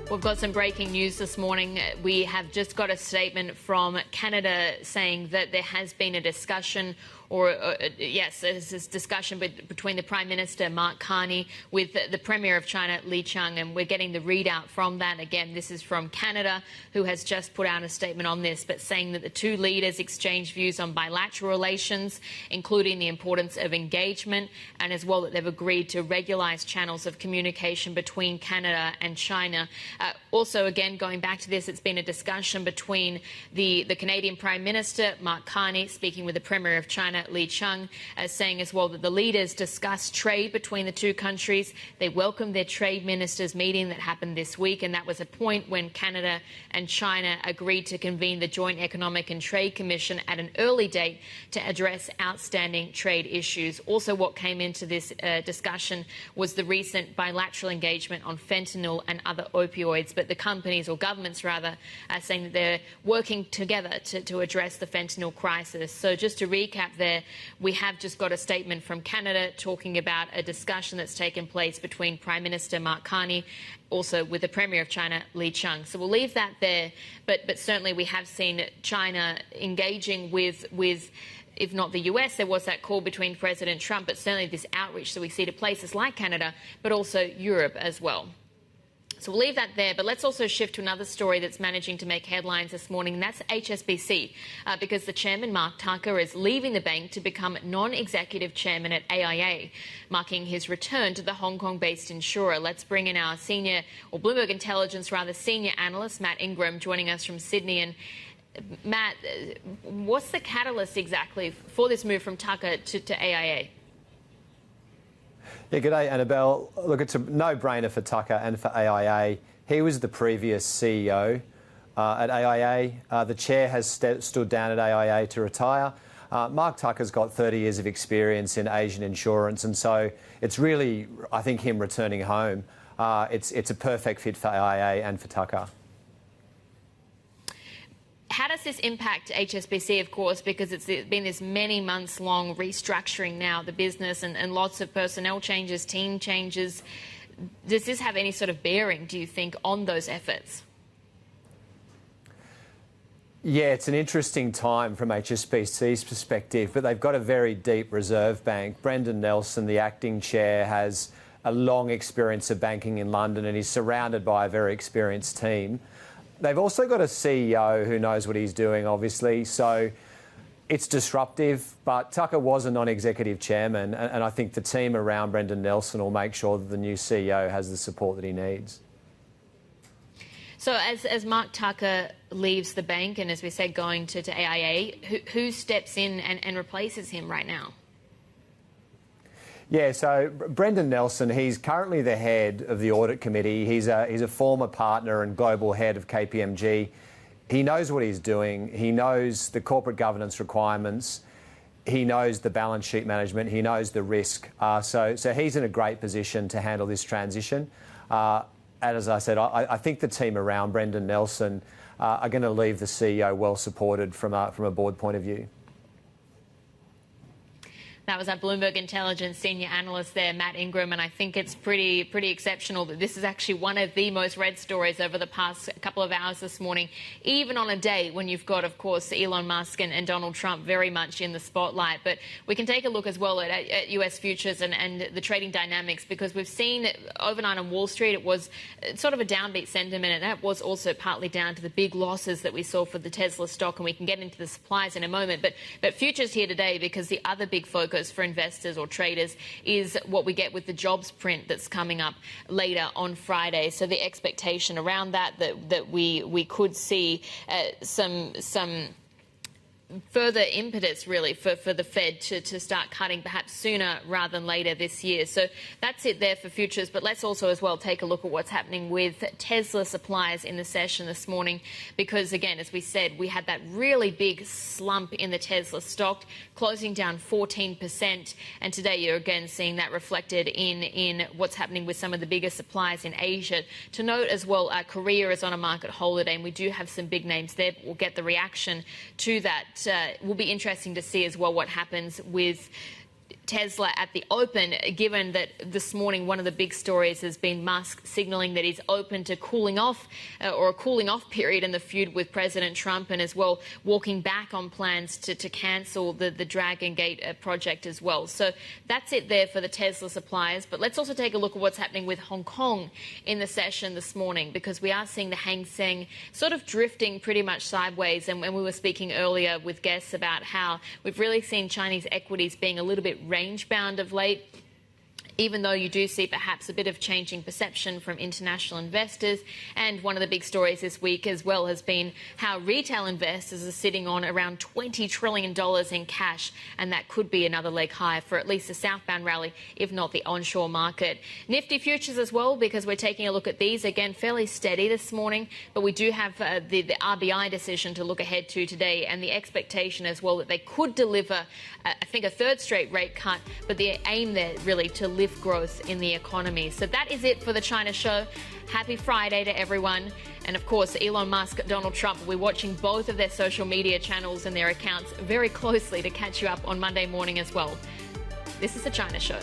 We've got some breaking news this morning. We have just got a statement from Canada saying that there has been a discussion, there's this discussion between the Prime Minister, Mark Carney, with the Premier of China, Li Qiang, and we're getting the readout from that. Again, this is from Canada, who has just put out a statement on this, but saying that the two leaders exchanged views on bilateral relations, including the importance of engagement, and as well that they've agreed to regularize channels of communication between Canada and China. Also, again, going back to this, it's been a discussion between the Canadian Prime Minister, Mark Carney, speaking with the Premier of China, Li Qiang, saying as well that the leaders discussed trade between the two countries. They welcomed their trade ministers meeting that happened this week, and that was a point when Canada and China agreed to convene the Joint Economic and Trade Commission at an early date to address outstanding trade issues. Also, what came into this discussion was the recent bilateral engagement on fentanyl and other opioids, but the companies, or governments rather, are saying that they're working together to address the fentanyl crisis. So just to recap there, we have just got a statement from Canada talking about a discussion that's taken place between Prime Minister Mark Carney, also with the Premier of China, Li Qiang. So we'll leave that there, but certainly we have seen China engaging with if not the US, there was that call between President Trump, but certainly this outreach that we see to places like Canada, but also Europe as well. So we'll leave that there, but let's also shift to another story that's managing to make headlines this morning, and that's HSBC, because the chairman, Mark Tucker, is leaving the bank to become non-executive chairman at AIA, marking his return to the Hong Kong-based insurer. Let's bring in our Bloomberg Intelligence senior analyst, Matt Ingram, joining us from Sydney. And Matt, what's the catalyst exactly for this move from Tucker to AIA? Yeah, g'day, Annabelle. Look, it's a no-brainer for Tucker and for AIA. He was the previous CEO at AIA. The chair has stood down at AIA to retire. Mark Tucker's got 30 years of experience in Asian insurance, and so it's really, I think, him returning home. It's a perfect fit for AIA and for Tucker. How does this impact HSBC, of course, because it's been this many months long restructuring now, the business, and lots of personnel changes, team changes. Does this have any sort of bearing, do you think, on those efforts? Yeah, it's an interesting time from HSBC's perspective, but they've got a very deep reserve bank. Brendan Nelson, the acting chair, has a long experience of banking in London, and he's surrounded by a very experienced team. They've also got a CEO who knows what he's doing, obviously, so it's disruptive, but Tucker was a non-executive chairman, and I think the team around Brendan Nelson will make sure that the new CEO has the support that he needs. So as Mark Tucker leaves the bank and, as we said, going to AIA, who steps in and replaces him right now? Yeah, so Brendan Nelson, he's currently the head of the audit committee. He's a former partner and global head of KPMG. He knows what he's doing. He knows the corporate governance requirements. He knows the balance sheet management. He knows the risk. So he's in a great position to handle this transition. And as I said, I think the team around Brendan Nelson are going to leave the CEO well supported from a board point of view. That was our Bloomberg Intelligence senior analyst there, Matt Ingram, and I think it's pretty exceptional that this is actually one of the most read stories over the past couple of hours this morning, even on a day when you've got, of course, Elon Musk and Donald Trump very much in the spotlight. But we can take a look as well at US futures and the trading dynamics, because we've seen overnight on Wall Street it was sort of a downbeat sentiment, and that was also partly down to the big losses that we saw for the Tesla stock, and we can get into the supplies in a moment. But futures here today, because the other big focus for investors or traders is what we get with the jobs print that's coming up later on Friday. So the expectation around that we could see some further impetus, really, for the Fed to start cutting perhaps sooner rather than later this year. So that's it there for futures. But let's also as well take a look at what's happening with Tesla supplies in the session this morning, because, again, as we said, we had that really big slump in the Tesla stock, closing down 14%. And today you're again seeing that reflected in what's happening with some of the bigger suppliers in Asia. To note as well, Korea is on a market holiday, and we do have some big names there. We'll get the reaction to that. Will be interesting to see as well what happens with Tesla at the open, given that this morning one of the big stories has been Musk signalling that he's open to cooling off or a cooling off period in the feud with President Trump, and as well walking back on plans to cancel the Dragon Gate project as well. So that's it there for the Tesla suppliers. But let's also take a look at what's happening with Hong Kong in the session this morning, because we are seeing the Hang Seng sort of drifting pretty much sideways. And when we were speaking earlier with guests about how we've really seen Chinese equities being a little bit range-bound of late, even though you do see perhaps a bit of changing perception from international investors. And one of the big stories this week as well has been how retail investors are sitting on around $20 trillion in cash, and that could be another leg higher for at least the southbound rally, if not the onshore market. Nifty futures as well, because we're taking a look at these. Again, fairly steady this morning, but we do have the RBI decision to look ahead to today, and the expectation as well that they could deliver, I think, a third straight rate cut, but the aim there really to lift growth in the economy. So that is it for the China show. Happy Friday to everyone. And of course, Elon Musk, Donald Trump, we're watching both of their social media channels and their accounts very closely to catch you up on Monday morning as well. This is the China show.